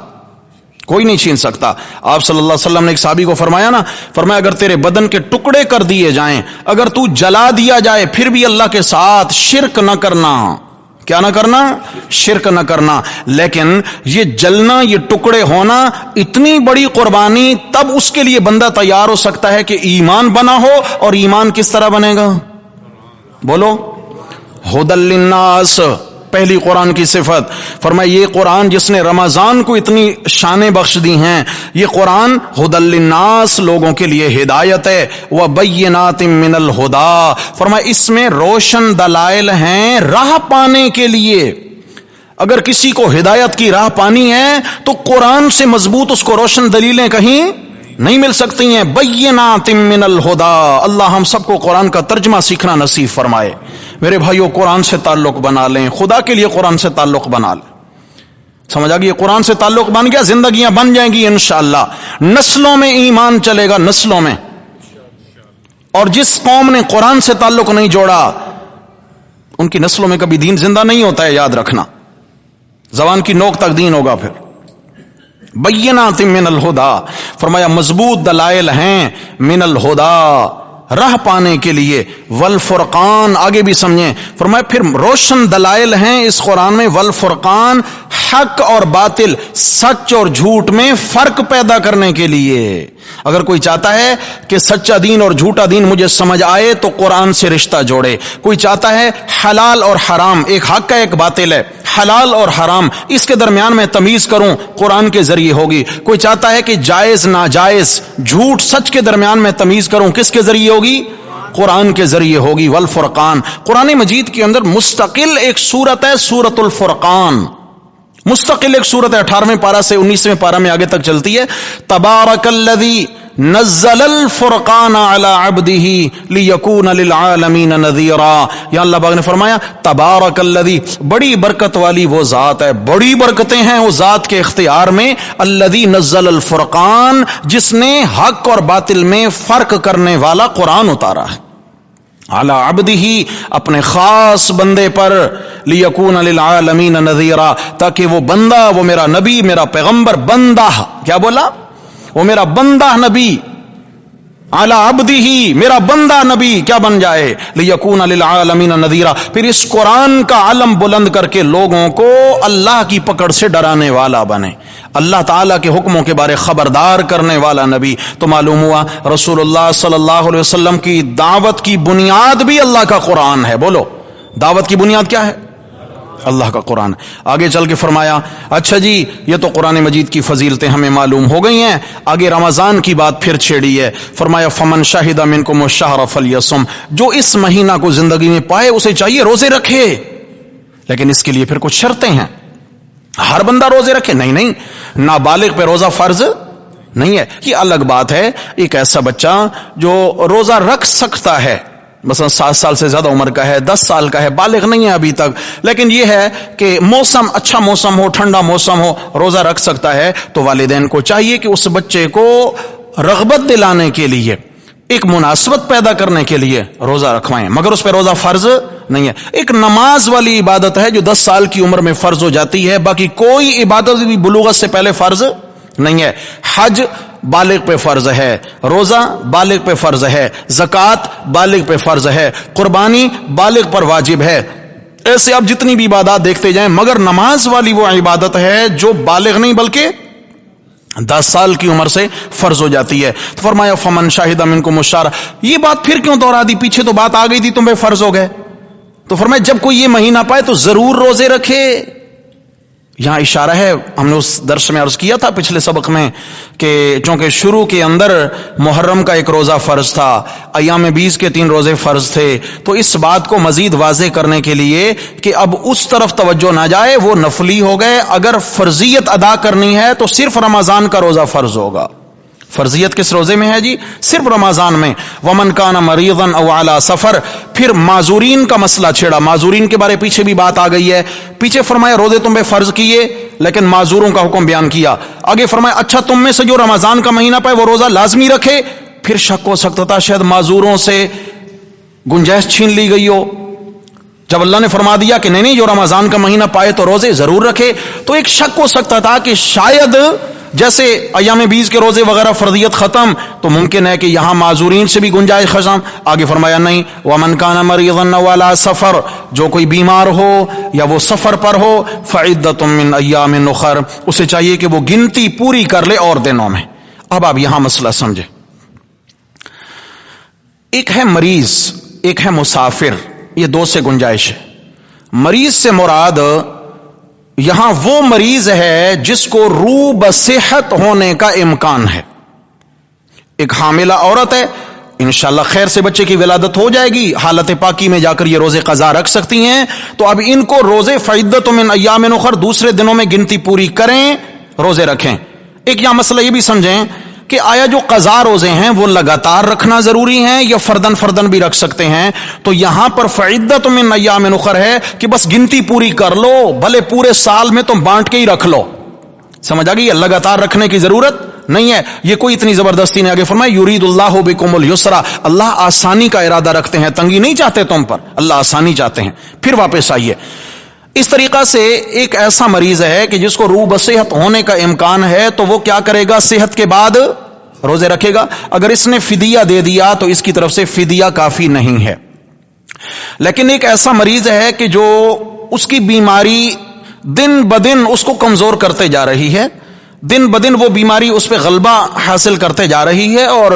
کوئی نہیں چھین سکتا۔ آپ صلی اللہ علیہ وسلم نے ایک صحابی کو فرمایا نا، فرمایا اگر تیرے بدن کے ٹکڑے کر دیے جائیں، اگر تو جلا دیا جائے، پھر بھی اللہ کے ساتھ شرک نہ کرنا۔ کیا نہ کرنا؟ شرک نہ کرنا۔ لیکن یہ جلنا، یہ ٹکڑے ہونا، اتنی بڑی قربانی، تب اس کے لیے بندہ تیار ہو سکتا ہے کہ ایمان بنا ہو۔ اور ایمان کس طرح بنے گا؟ بولو، ہدی للناس، پہلی قرآن کی صفت۔ فرمایا یہ قرآن جس نے رمضان کو اتنی شانیں بخش دی ہیں، یہ قرآن ہدی للناس، لوگوں کے لیے ہدایت ہے، وبینات من الہدی، فرمایا اس میں روشن دلائل ہیں راہ پانے کے لیے۔ اگر کسی کو ہدایت کی راہ پانی ہے تو قرآن سے مضبوط اس کو روشن دلیلیں کہیں نہیں مل سکتی ہیں۔ بینات من الہدی، اللہ ہم سب کو قرآن کا ترجمہ سیکھنا نصیب فرمائے۔ میرے بھائیوں، قرآن سے تعلق بنا لیں، خدا کے لیے قرآن سے تعلق بنا لیں۔ سمجھ آ گئی؟ قرآن سے تعلق بن گیا، زندگیاں بن جائیں گی انشاءاللہ۔ نسلوں میں ایمان چلے گا، نسلوں میں۔ اور جس قوم نے قرآن سے تعلق نہیں جوڑا، ان کی نسلوں میں کبھی دین زندہ نہیں ہوتا ہے، یاد رکھنا۔ زبان کی نوک تک دین ہوگا پھر۔ بینات من الہدی، فرمایا مضبوط دلائل ہیں من الہدی، راہ پانے کے لیے۔ والفرقان، آگے بھی سمجھیں، فرمایا پھر روشن دلائل ہیں اس قرآن میں۔ والفرقان، حق اور باطل، سچ اور جھوٹ میں فرق پیدا کرنے کے لیے۔ اگر کوئی چاہتا ہے کہ سچا دین اور جھوٹا دین مجھے سمجھ آئے تو قرآن سے رشتہ جوڑے۔ کوئی چاہتا ہے حلال اور حرام، ایک حق ہے ایک باطل ہے، حلال اور حرام، اس کے درمیان میں تمیز کروں، قرآن کے ذریعے ہوگی۔ کوئی چاہتا ہے کہ جائز ناجائز، جھوٹ سچ کے درمیان میں تمیز کروں، کس کے ذریعے ہوگی؟ قرآن کے ذریعے ہوگی۔ والفرقان، قرآن مجید کے اندر مستقل ایک سورت ہے، سورۃ الفرقان، مستقل ایک سورت ہے، 18ویں پارہ سے 19ویں پارہ میں آگے تک چلتی ہے۔ تبارک الذی نزل الفرقان علی عبدہ لیکون للعالمین نذیرا۔ یا اللہ پاک نے فرمایا تبارک الذی، بڑی برکت والی وہ ذات ہے، بڑی برکتیں ہیں اس ذات کے اختیار میں، الذی نزل الفرقان، جس نے حق اور باطل میں فرق کرنے والا قرآن اتارا ہے، علی عبدہ، اپنے خاص بندے پر، لیکون للعالمین نذیرا، تاکہ وہ بندہ، وہ میرا نبی، میرا پیغمبر، بندہ، کیا بولا؟ وہ میرا بندہ نبی، علی عبدہ، میرا بندہ نبی کیا بن جائے؟ لیکون للعالمین نذیرا، پھر اس قرآن کا علم بلند کر کے لوگوں کو اللہ کی پکڑ سے ڈرانے والا بنے، اللہ تعالیٰ کے حکموں کے بارے خبردار کرنے والا نبی۔ تو معلوم ہوا رسول اللہ صلی اللہ علیہ وسلم کی دعوت کی بنیاد بھی اللہ کا قرآن ہے۔ بولو، دعوت کی بنیاد کیا ہے؟ اللہ کا قرآن. آگے چل کے فرمایا اچھا جی یہ تو قرآن مجید کی فضیلتیں ہمیں معلوم ہو گئی ہیں. آگے رمضان کی بات پھر چھیڑی ہے. فرمایا فمن شاہد منکم الشہر فلیصم، جو اس مہینہ کو زندگی میں پائے اسے چاہیے روزے رکھے، لیکن اس کے لیے پھر کچھ شرطیں ہیں. ہر بندہ روزے رکھے نہیں، نابالغ پہ روزہ فرض نہیں ہے. یہ الگ بات ہے ایک ایسا بچہ جو روزہ رکھ سکتا ہے، مثلا 7 سال سے زیادہ عمر کا ہے، 10 سال کا ہے، بالغ نہیں ہے ابھی تک، لیکن یہ ہے کہ موسم اچھا موسم ہو، ٹھنڈا موسم ہو، روزہ رکھ سکتا ہے، تو والدین کو چاہیے کہ اس بچے کو رغبت دلانے کے لیے، ایک مناسبت پیدا کرنے کے لیے روزہ رکھوائیں، مگر اس پہ روزہ فرض نہیں ہے. ایک نماز والی عبادت ہے جو 10 سال کی عمر میں فرض ہو جاتی ہے، باقی کوئی عبادت بھی بلوغت سے پہلے فرض نہیں ہے. حج بالغ پہ فرض ہے، روزہ بالغ پہ فرض ہے، زکوٰۃ بالغ پہ فرض ہے، قربانی بالغ پر واجب ہے. ایسے آپ جتنی بھی عبادات دیکھتے جائیں، مگر نماز والی وہ عبادت ہے جو بالغ نہیں بلکہ 10 سال کی عمر سے فرض ہو جاتی ہے. تو فرمایا فمن شاہد منکم الشہر. یہ بات پھر کیوں دوہرا دی؟ پیچھے تو بات آ گئی تھی تمہیں فرض ہو گئے. تو فرمایا جب کوئی یہ مہینہ پائے تو ضرور روزے رکھے. یہاں اشارہ ہے، ہم نے اس درس میں عرض کیا تھا پچھلے سبق میں کہ چونکہ شروع کے اندر محرم کا ایک روزہ فرض تھا، ایام 20 کے 3 روزے فرض تھے، تو اس بات کو مزید واضح کرنے کے لیے کہ اب اس طرف توجہ نہ جائے، وہ نفلی ہو گئے. اگر فرضیت ادا کرنی ہے تو صرف رمضان کا روزہ فرض ہوگا. فرضیت کس روزے میں ہے جی؟ صرف رمضان میں. ومن کان مریضا او علی سفر. پھر معذورین کا مسئلہ چھیڑا. معذورین کے بارے پیچھے بھی بات آ گئی ہے. پیچھے فرمایا روزے تم پہ فرض کیے لیکن معذوروں کا حکم بیان کیا. آگے فرمایا اچھا تم میں سے جو رمضان کا مہینہ پائے وہ روزہ لازمی رکھے. پھر شک ہو سکتا تھا شاید معذوروں سے گنجائش چھین لی گئی ہو. جب اللہ نے فرما دیا کہ نہیں جو رمضان کا مہینہ پائے تو روزے ضرور رکھے، تو ایک شک ہو سکتا تھا کہ شاید جیسے ایام 20 کے روزے وغیرہ فرضیت ختم، تو ممکن ہے کہ یہاں معذورین سے بھی گنجائش ختم. آگے فرمایا نہیں، وَمَنْ كَانَ مَرِيضًا أَوْ عَلَىٰ سَفَرٍ. جو کوئی بیمار ہو یا وہ سفر پر ہو، فَعِدَّةٌ مِّنْ أَيَّامٍ أُخَرَ. اسے چاہیے کہ وہ گنتی پوری کر لے اور دنوں میں. اب آپ یہاں مسئلہ سمجھے. ایک ہے مریض، ایک ہے مسافر، یہ دو سے گنجائش ہے. مریض سے مراد یہاں وہ مریض ہے جس کو روح بصحت ہونے کا امکان ہے. ایک حاملہ عورت ہے، انشاءاللہ خیر سے بچے کی ولادت ہو جائے گی، حالت پاکی میں جا کر یہ روزے قضا رکھ سکتی ہیں. تو اب ان کو روزے فعدۃ من ایام اخر، دوسرے دنوں میں گنتی پوری کریں، روزے رکھیں. ایک یہاں مسئلہ یہ بھی سمجھیں کہ آیا جو قضا روزے ہیں وہ لگاتار رکھنا ضروری ہیں یا فردن فردن بھی رکھ سکتے ہیں؟ تو یہاں پر فعدۃ من ایام اخر ہے کہ بس گنتی پوری کر لو، بھلے پورے سال میں تم بانٹ کے ہی رکھ لو. سمجھ آ گئی؟ لگاتار رکھنے کی ضرورت نہیں ہے. یہ کوئی اتنی زبردستی نہیں. آگے فرمایا یرید اللہ بکم اليسر، اللہ آسانی کا ارادہ رکھتے ہیں، تنگی نہیں چاہتے تم پر، اللہ آسانی چاہتے ہیں. پھر واپس آئیے. اس طریقہ سے ایک ایسا مریض ہے کہ جس کو روح بصحت ہونے کا امکان ہے، تو وہ کیا کرے گا؟ صحت کے بعد روزے رکھے گا. اگر اس نے فدیہ دے دیا تو اس کی طرف سے فدیہ کافی نہیں ہے. لیکن ایک ایسا مریض ہے کہ جو اس کی بیماری دن بدن اس کو کمزور کرتے جا رہی ہے، دن بدن وہ بیماری اس پہ غلبہ حاصل کرتے جا رہی ہے اور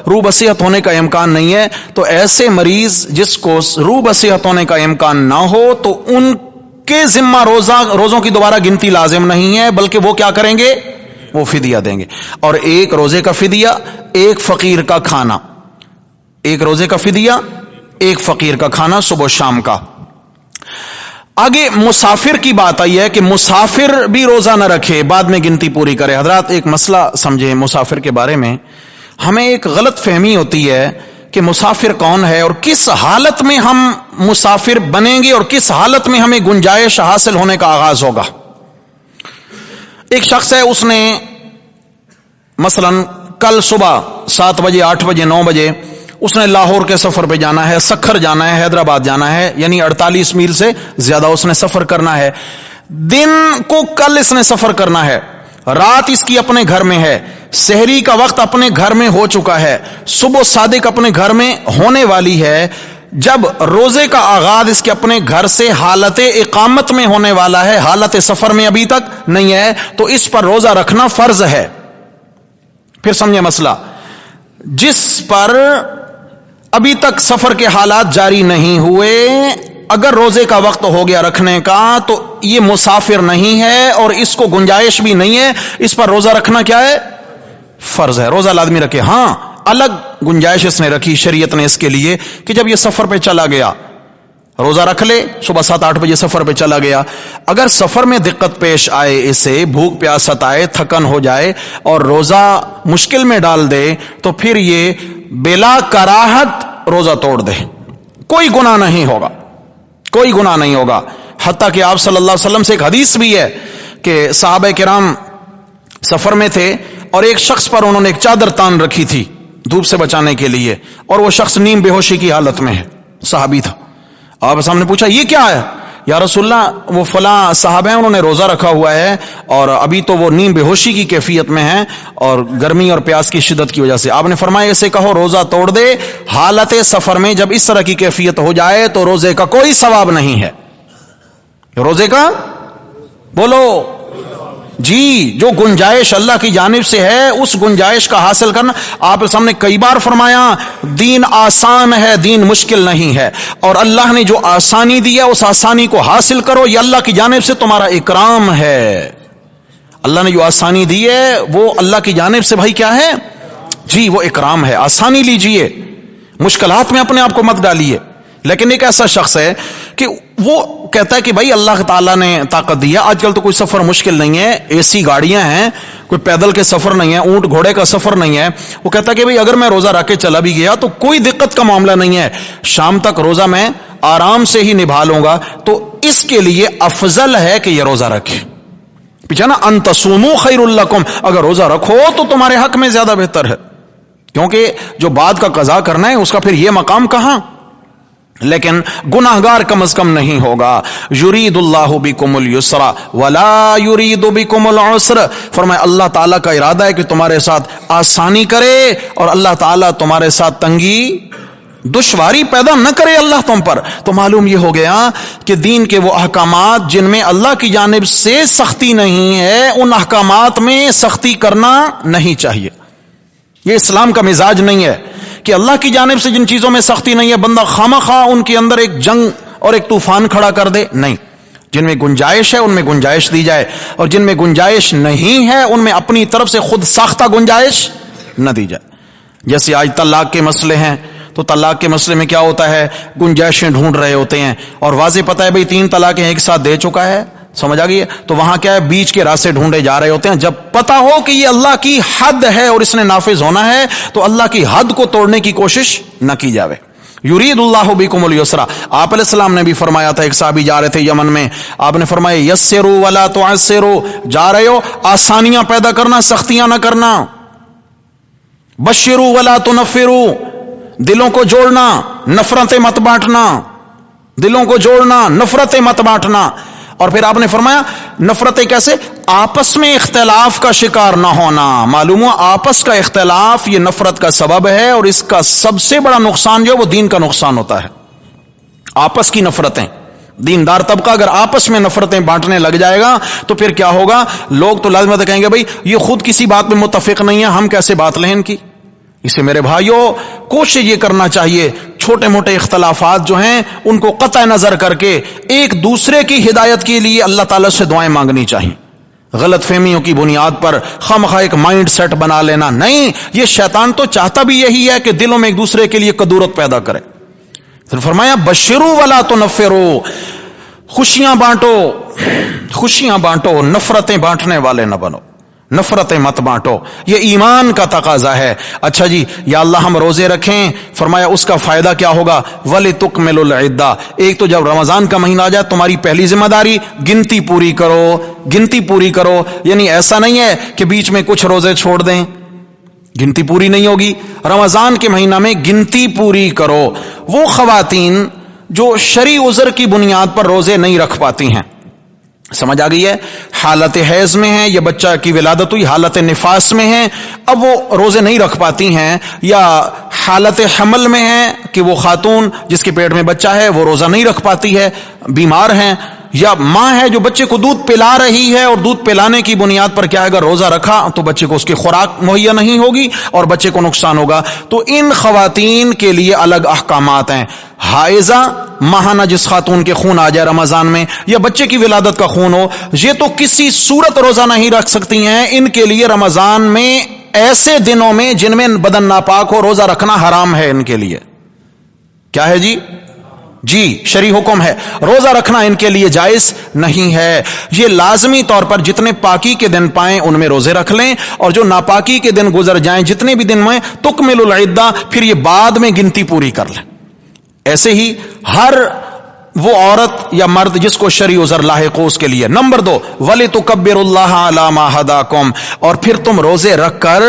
روح بصحت ہونے کا امکان نہیں ہے. تو ایسے مریض جس کو روح بصحت ہونے کا امکان نہ ہو تو ان کے ذمہ روزوں کی دوبارہ گنتی لازم نہیں ہے، بلکہ وہ کیا کریں گے؟ وہ فدیہ دیں گے. اور ایک روزے کا فدیہ، ایک فقیر کا کھانا. ایک روزے کا فدیہ، ایک فقیر کا کھانا صبح و شام کا. آگے مسافر کی بات آئی ہے کہ مسافر بھی روزہ نہ رکھے، بعد میں گنتی پوری کرے. حضرات ایک مسئلہ سمجھیں مسافر کے بارے میں. ہمیں ایک غلط فہمی ہوتی ہے کہ مسافر کون ہے اور کس حالت میں ہم مسافر بنیں گے اور کس حالت میں ہمیں گنجائش حاصل ہونے کا آغاز ہوگا. ایک شخص ہے، اس نے مثلا کل صبح 7 بجے 8 بجے 9 بجے اس نے لاہور کے سفر پہ جانا ہے، سکھر جانا ہے، حیدرآباد جانا ہے، یعنی 48 میل سے زیادہ اس نے سفر کرنا ہے. دن کو کل اس نے سفر کرنا ہے، رات اس کی اپنے گھر میں ہے، سحری کا وقت اپنے گھر میں ہو چکا ہے، صبح صادق اپنے گھر میں ہونے والی ہے. جب روزے کا آغاز اس کے اپنے گھر سے حالت اقامت میں ہونے والا ہے، حالت سفر میں ابھی تک نہیں ہے، تو اس پر روزہ رکھنا فرض ہے. پھر سمجھے مسئلہ. جس پر ابھی تک سفر کے حالات جاری نہیں ہوئے، اگر روزے کا وقت ہو گیا رکھنے کا تو یہ مسافر نہیں ہے اور اس کو گنجائش بھی نہیں ہے، اس پر روزہ رکھنا کیا ہے؟ فرض ہے، روزہ لازمی رکھے۔ ہاں الگ گنجائش اس نے رکھی شریعت نے اس کے لیے کہ جب یہ سفر پہ چلا گیا روزہ رکھ لے، صبح 7-8 بجے سفر پہ چلا گیا، اگر سفر میں دقت پیش آئے، اسے بھوک پیاست آئے، تھکن ہو جائے اور روزہ مشکل میں ڈال دے تو پھر یہ بلا کراہت روزہ توڑ دے، کوئی گناہ نہیں ہوگا، کوئی گناہ نہیں ہوگا۔ حتیٰ کہ آپ صلی اللہ علیہ وسلم سے ایک حدیث بھی ہے کہ صحابہ کرام سفر میں تھے اور ایک شخص پر انہوں نے ایک چادر تان رکھی تھی دھوپ سے بچانے کے لیے، اور وہ شخص نیم بے ہوشی کی حالت میں ہے، صحابی تھا۔ آپ صاحب نے پوچھا یہ کیا ہے؟ یا رسول اللہ وہ فلاں صاحب ہیں، انہوں نے روزہ رکھا ہوا ہے اور ابھی تو وہ نیم بے ہوشی کی کیفیت میں ہیں اور گرمی اور پیاس کی شدت کی وجہ سے۔ آپ نے فرمایا اسے کہو روزہ توڑ دے، حالت سفر میں جب اس طرح کی کیفیت ہو جائے تو روزے کا کوئی ثواب نہیں ہے۔ روزے کا بولو جی، جو گنجائش اللہ کی جانب سے ہے اس گنجائش کا حاصل کرنا۔ آپ کے سامنے کئی بار فرمایا دین آسان ہے، دین مشکل نہیں ہے، اور اللہ نے جو آسانی دی ہے اس آسانی کو حاصل کرو، یہ اللہ کی جانب سے تمہارا اکرام ہے۔ اللہ نے جو آسانی دی ہے وہ اللہ کی جانب سے بھائی کیا ہے جی، وہ اکرام ہے، آسانی لیجئے، مشکلات میں اپنے آپ کو مت ڈالیے۔ لیکن ایک ایسا شخص ہے کہ وہ کہتا ہے کہ بھائی اللہ تعالیٰ نے طاقت دی ہے، آج کل تو کوئی سفر مشکل نہیں ہے، اے سی گاڑیاں ہیں، کوئی پیدل کے سفر نہیں ہے، اونٹ گھوڑے کا سفر نہیں ہے۔ وہ کہتا ہے کہ بھائی اگر میں روزہ رکھ کے چلا بھی گیا تو کوئی دقت کا معاملہ نہیں ہے، شام تک روزہ میں آرام سے ہی نبھا لوں گا، تو اس کے لیے افضل ہے کہ یہ روزہ رکھے۔ پیچھے نا ان تصوموا خیر لکم، اگر روزہ رکھو تو تمہارے حق میں زیادہ بہتر ہے، کیونکہ جو بعد کا قضا کرنا ہے اس کا پھر یہ مقام کہاں۔ لیکن گناہگار کم از کم نہیں ہوگا۔ یرید اللہ بکم اليسر ولا یرید بکم العسر، فرمایا اللہ تعالیٰ کا ارادہ ہے کہ تمہارے ساتھ آسانی کرے اور اللہ تعالیٰ تمہارے ساتھ تنگی دشواری پیدا نہ کرے اللہ تم پر۔ تو معلوم یہ ہو گیا کہ دین کے وہ احکامات جن میں اللہ کی جانب سے سختی نہیں ہے، ان احکامات میں سختی کرنا نہیں چاہیے۔ یہ اسلام کا مزاج نہیں ہے کہ اللہ کی جانب سے جن چیزوں میں سختی نہیں ہے بندہ خواہ ان کے اندر ایک جنگ اور ایک طوفان کھڑا کر دے، نہیں، جن میں گنجائش ہے ان میں گنجائش دی جائے، اور جن میں گنجائش نہیں ہے ان میں اپنی طرف سے خود ساختہ گنجائش نہ دی جائے۔ جیسے آج طلاق کے مسئلے ہیں تو طلاق کے مسئلے میں کیا ہوتا ہے، گنجائشیں ڈھونڈ رہے ہوتے ہیں، اور واضح پتہ ہے بھئی 3 طلاقیں ایک ساتھ دے چکا ہے، سمجھ آ گئی ہے، تو وہاں کیا ہے بیچ کے راستے ڈھونڈے جا رہے ہوتے ہیں۔ جب پتہ ہو کہ یہ اللہ کی حد ہے اور اس نے نافذ ہونا ہے تو اللہ کی حد کو توڑنے کی کوشش نہ کی جاوے۔ یرید اللہ بکم اليسر، آپ علیہ السلام نے بھی فرمایا تھا، ایک صحابی جا رہے تھے یمن میں، آپ نے فرمایا یسروا ولا تعسروا، جا رہے ہو آسانیاں پیدا کرنا، سختیاں نہ کرنا، بشروا ولا تنفروا، دلوں کو جوڑنا، نفرتیں مت بانٹنا، دلوں کو جوڑنا، نفرتیں مت بانٹنا۔ اور پھر آپ نے فرمایا نفرتیں کیسے، آپس میں اختلاف کا شکار نہ ہونا۔ معلوم ہوا آپس کا اختلاف یہ نفرت کا سبب ہے، اور اس کا سب سے بڑا نقصان جو ہے وہ دین کا نقصان ہوتا ہے۔ آپس کی نفرتیں، دیندار طبقہ اگر آپس میں نفرتیں بانٹنے لگ جائے گا تو پھر کیا ہوگا، لوگ تو لازمت کہیں گے بھئی یہ خود کسی بات میں متفق نہیں ہے، ہم کیسے بات لیں ان کی۔ اسے میرے بھائیوں کوشش یہ کرنا چاہیے چھوٹے موٹے اختلافات جو ہیں ان کو قطع نظر کر کے ایک دوسرے کی ہدایت کے لیے اللہ تعالیٰ سے دعائیں مانگنی چاہیے۔ غلط فہمیوں کی بنیاد پر خامخواہ ایک مائنڈ سیٹ بنا لینا نہیں، یہ شیطان تو چاہتا بھی یہی ہے کہ دلوں میں ایک دوسرے کے لیے کدورت پیدا کرے۔ پھر فرمایا بشروا ولا تنفروا، خوشیاں بانٹو، خوشیاں بانٹو، نفرتیں بانٹنے والے نہ بنو، نفرتیں مت بانٹو، یہ ایمان کا تقاضا ہے۔ اچھا جی یا اللہ ہم روزے رکھیں، فرمایا اس کا فائدہ کیا ہوگا، وَلِتُكْمِلُوا الْعِدَّةَ، ایک تو جب رمضان کا مہینہ آ جائے تمہاری پہلی ذمہ داری گنتی پوری کرو، گنتی پوری کرو، یعنی ایسا نہیں ہے کہ بیچ میں کچھ روزے چھوڑ دیں، گنتی پوری نہیں ہوگی، رمضان کے مہینہ میں گنتی پوری کرو۔ وہ خواتین جو شرعی عذر کی بنیاد پر روزے نہیں رکھ پاتی ہیں، سمجھ آ گئی ہے، حالت حیض میں ہیں یا بچہ کی ولادت ہوئی حالت نفاس میں ہیں، اب وہ روزے نہیں رکھ پاتی ہیں، یا حالت حمل میں ہیں کہ وہ خاتون جس کے پیٹ میں بچہ ہے وہ روزہ نہیں رکھ پاتی ہے، بیمار ہیں، یا ماں ہے جو بچے کو دودھ پلا رہی ہے اور دودھ پلانے کی بنیاد پر کیا ہے، اگر روزہ رکھا تو بچے کو اس کی خوراک مہیا نہیں ہوگی اور بچے کو نقصان ہوگا. تو ان خواتین کے لیے الگ احکامات ہیں. حائضہ ماہانہ جس خاتون کے خون آ جائے رمضان میں، یا بچے کی ولادت کا خون ہو، یہ تو کسی صورت روزہ نہیں رکھ سکتی ہیں. ان کے لیے رمضان میں ایسے دنوں میں جن میں بدن ناپاک ہو روزہ رکھنا حرام ہے. ان کے لیے کیا ہے جی شرعی حکم ہے. روزہ رکھنا ان کے لیے جائز نہیں ہے. یہ لازمی طور پر جتنے پاکی کے دن پائیں ان میں روزے رکھ لیں، اور جو ناپاکی کے دن گزر جائیں جتنے بھی دن میں تکمل العدہ، پھر یہ بعد میں گنتی پوری کر لیں. ایسے ہی ہر وہ عورت یا مرد جس کو شرعی عذر لاحق ہو اس کے لیے. نمبر 2، وَلِتُكَبِّرُ اللَّهَ عَلَى مَا هَدَاكُمْ، اور پھر تم روزے رکھ کر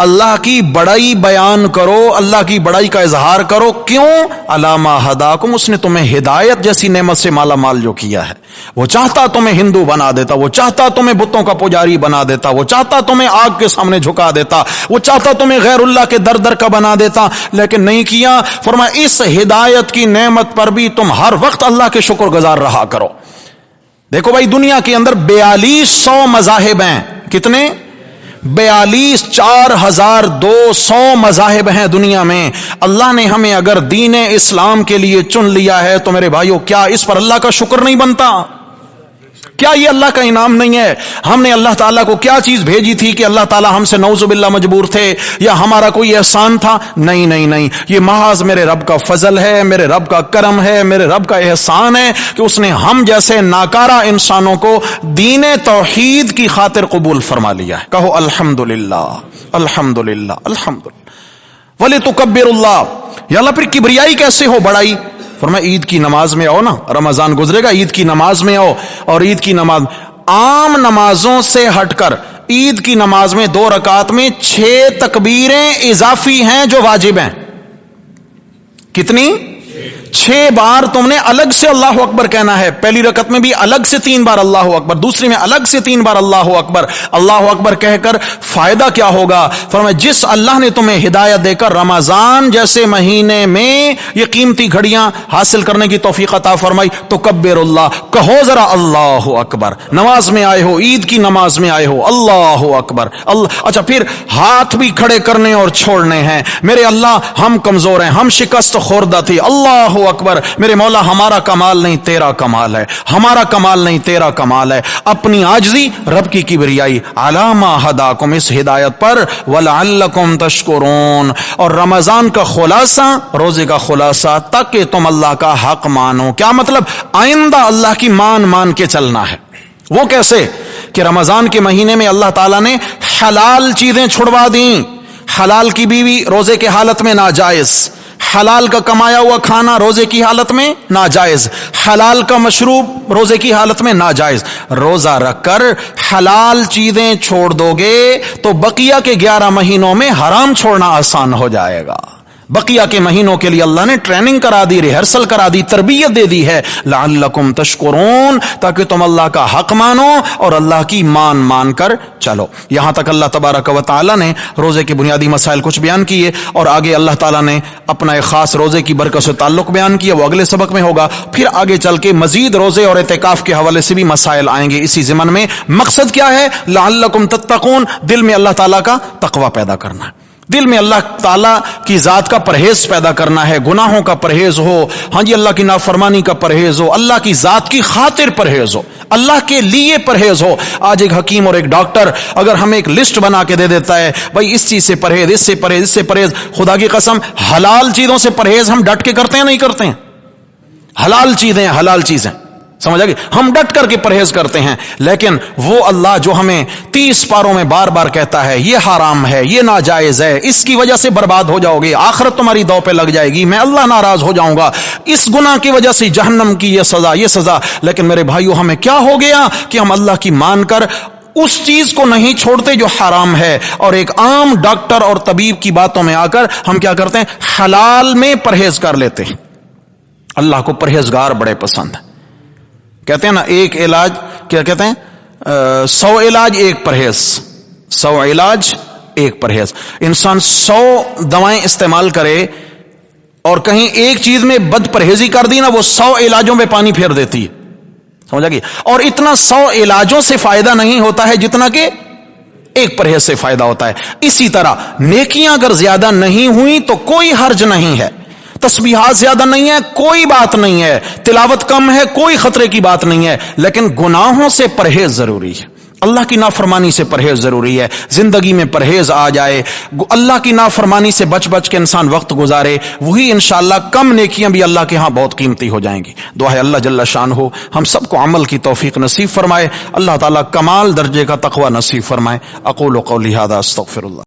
اللہ کی بڑائی بیان کرو، اللہ کی بڑائی کا اظہار کرو. کیوں؟ عَلَى مَا هَدَاكُمْ، اس نے تمہیں ہدایت جیسی نعمت سے مالا مال جو کیا ہے. وہ چاہتا تمہیں ہندو بنا دیتا، وہ چاہتا تمہیں بتوں کا پجاری بنا دیتا، وہ چاہتا تمہیں آگ کے سامنے جھکا دیتا، وہ چاہتا تمہیں غیر اللہ کے در در کا بنا دیتا، لیکن نہیں کیا. فرمایا اس ہدایت کی نعمت پر بھی تم ہر وقت اللہ کے شکر گزار رہا کرو. دیکھو بھائی، دنیا کے اندر 4200 مذاہب ہیں. کتنے؟ 42,4200 مذاہب ہیں دنیا میں. اللہ نے ہمیں اگر دین اسلام کے لیے چن لیا ہے تو میرے بھائیو، کیا اس پر اللہ کا شکر نہیں بنتا؟ کیا یہ اللہ کا انعام نہیں ہے؟ ہم نے اللہ تعالیٰ کو کیا چیز بھیجی تھی کہ اللہ تعالیٰ ہم سے نعوذ باللہ مجبور تھے، یا ہمارا کوئی احسان تھا؟ نہیں نہیں نہیں، یہ محض میرے رب کا فضل ہے، میرے رب کا کرم ہے، میرے رب کا احسان ہے کہ اس نے ہم جیسے ناکارہ انسانوں کو دین توحید کی خاطر قبول فرما لیا ہے. کہو الحمدللہ الحمدللہ الحمدللہ. وَلِتُكَبِّرُ اللَّهَ، یا اللہ پھر کبریائی کیسے ہو، بڑائی؟ فرمایا عید کی نماز میں آؤ نا، رمضان گزرے گا، عید کی نماز میں آؤ. اور عید کی نماز عام نمازوں سے ہٹ کر عید کی نماز میں 2 رکعت میں 6 تکبیریں اضافی ہیں جو واجب ہیں. کتنی؟ 6 بار تم نے الگ سے اللہ اکبر کہنا ہے. پہلی رکعت میں بھی الگ سے 3 بار اللہ اکبر، دوسری میں الگ سے 3 بار اللہ اکبر. اللہ اکبر کہہ کر فائدہ کیا ہوگا؟ فرمایا جس اللہ نے تمہیں ہدایت دے کر رمضان جیسے مہینے میں یہ قیمتی گھڑیاں حاصل کرنے کی توفیق عطا فرمائی، تو کبر اللہ، کہو ذرا اللہ اکبر. نماز میں آئے ہو، عید کی نماز میں آئے ہو، اللہ اکبر اللہ. اچھا پھر ہاتھ بھی کھڑے کرنے اور چھوڑنے ہیں. میرے اللہ ہم کمزور ہیں، ہم شکست خوردہ تھی. اللہ اکبر. میرے مولا ہمارا کمال نہیں تیرا کمال ہے، ہمارا کمال نہیں تیرا کمال ہے. اپنی عاجزی، رب کی کبریائی. علاما ہداکم، اس ہدایت پر. ولعلکم تشکرون، اور رمضان کا خلاصہ، روزے کا خلاصہ، تاکہ تم اللہ کا حق مانو. کیا مطلب؟ آئندہ اللہ کی مان کے چلنا ہے. وہ کیسے؟ کہ رمضان کے مہینے میں اللہ تعالیٰ نے حلال چیزیں چھڑوا دیں. حلال کی بیوی روزے کے حالت میں ناجائز، حلال کا کمایا ہوا کھانا روزے کی حالت میں ناجائز، حلال کا مشروب روزے کی حالت میں ناجائز. روزہ رکھ کر حلال چیزیں چھوڑ دو گے تو بقیہ کے 11 مہینوں میں حرام چھوڑنا آسان ہو جائے گا. بقیہ کے مہینوں کے لیے اللہ نے ٹریننگ کرا دی، ریہرسل کرا دی، تربیت دے دی ہے. لعلکم تشکرون، تاکہ تم اللہ کا حق مانو اور اللہ کی مان کر چلو. یہاں تک اللہ تبارک و تعالی نے روزے کے بنیادی مسائل کچھ بیان کیے، اور آگے اللہ تعالیٰ نے اپنا ایک خاص روزے کی برکت سے تعلق بیان کیا، وہ اگلے سبق میں ہوگا. پھر آگے چل کے مزید روزے اور اعتکاف کے حوالے سے بھی مسائل آئیں گے اسی ضمن میں. مقصد کیا ہے؟ لعلکم تتقون، دل میں اللہ تعالیٰ کا تقوی پیدا کرنا ہے، دل میں اللہ تعالیٰ کی ذات کا پرہیز پیدا کرنا ہے. گناہوں کا پرہیز ہو، ہاں جی، اللہ کی نافرمانی کا پرہیز ہو، اللہ کی ذات کی خاطر پرہیز ہو، اللہ کے لیے پرہیز ہو. آج ایک حکیم اور ایک ڈاکٹر اگر ہمیں ایک لسٹ بنا کے دے دیتا ہے، بھائی اس چیز سے پرہیز، اس سے پرہیز، اس سے پرہیز، خدا کی قسم حلال چیزوں سے پرہیز ہم ڈٹ کے کرتے ہیں نہیں کرتے ہیں؟ حلال چیزیں، حلال چیزیں، سمجھ آگے، ہم ڈٹ کر کے پرہیز کرتے ہیں. لیکن وہ اللہ جو ہمیں 30 پاروں میں بار بار کہتا ہے یہ حرام ہے، یہ ناجائز ہے، اس کی وجہ سے برباد ہو جاؤ گے، آخرت تمہاری دو پہ لگ جائے گی، میں اللہ ناراض ہو جاؤں گا، اس گناہ کی وجہ سے جہنم کی یہ سزا، یہ سزا. لیکن میرے بھائیو، ہمیں کیا ہو گیا کہ ہم اللہ کی مان کر اس چیز کو نہیں چھوڑتے جو حرام ہے، اور ایک عام ڈاکٹر اور طبیب کی باتوں میں آ کر ہم کیا کرتے ہیں؟ حلال میں پرہیز کر لیتے ہیں. اللہ کو پرہیزگار بڑے پسند ہیں. کہتے ہیں نا، ایک علاج، کیا کہتے ہیں؟ 100 علاج 1 پرہیز، 100 علاج 1 پرہیز. انسان 100 دوائیں استعمال کرے اور کہیں ایک چیز میں بد پرہیزی کر دی نا، وہ 100 علاجوں پہ پانی پھیر دیتی ہے. سمجھا گیا؟ اور اتنا 100 علاجوں سے فائدہ نہیں ہوتا ہے جتنا کہ ایک پرہیز سے فائدہ ہوتا ہے. اسی طرح نیکیاں اگر زیادہ نہیں ہوئی تو کوئی حرج نہیں ہے، تسبیحات زیادہ نہیں ہے کوئی بات نہیں ہے، تلاوت کم ہے کوئی خطرے کی بات نہیں ہے، لیکن گناہوں سے پرہیز ضروری ہے، اللہ کی نافرمانی سے پرہیز ضروری ہے. زندگی میں پرہیز آ جائے، اللہ کی نافرمانی سے بچ بچ کے انسان وقت گزارے، وہی انشاءاللہ کم نیکیاں بھی اللہ کے ہاں بہت قیمتی ہو جائیں گی. دعا ہے اللہ جل شان ہو ہم سب کو عمل کی توفیق نصیب فرمائے، اللہ تعالیٰ کمال درجے کا تقوی نصیب فرمائے. اقول قولی ھذا استغفر اللہ.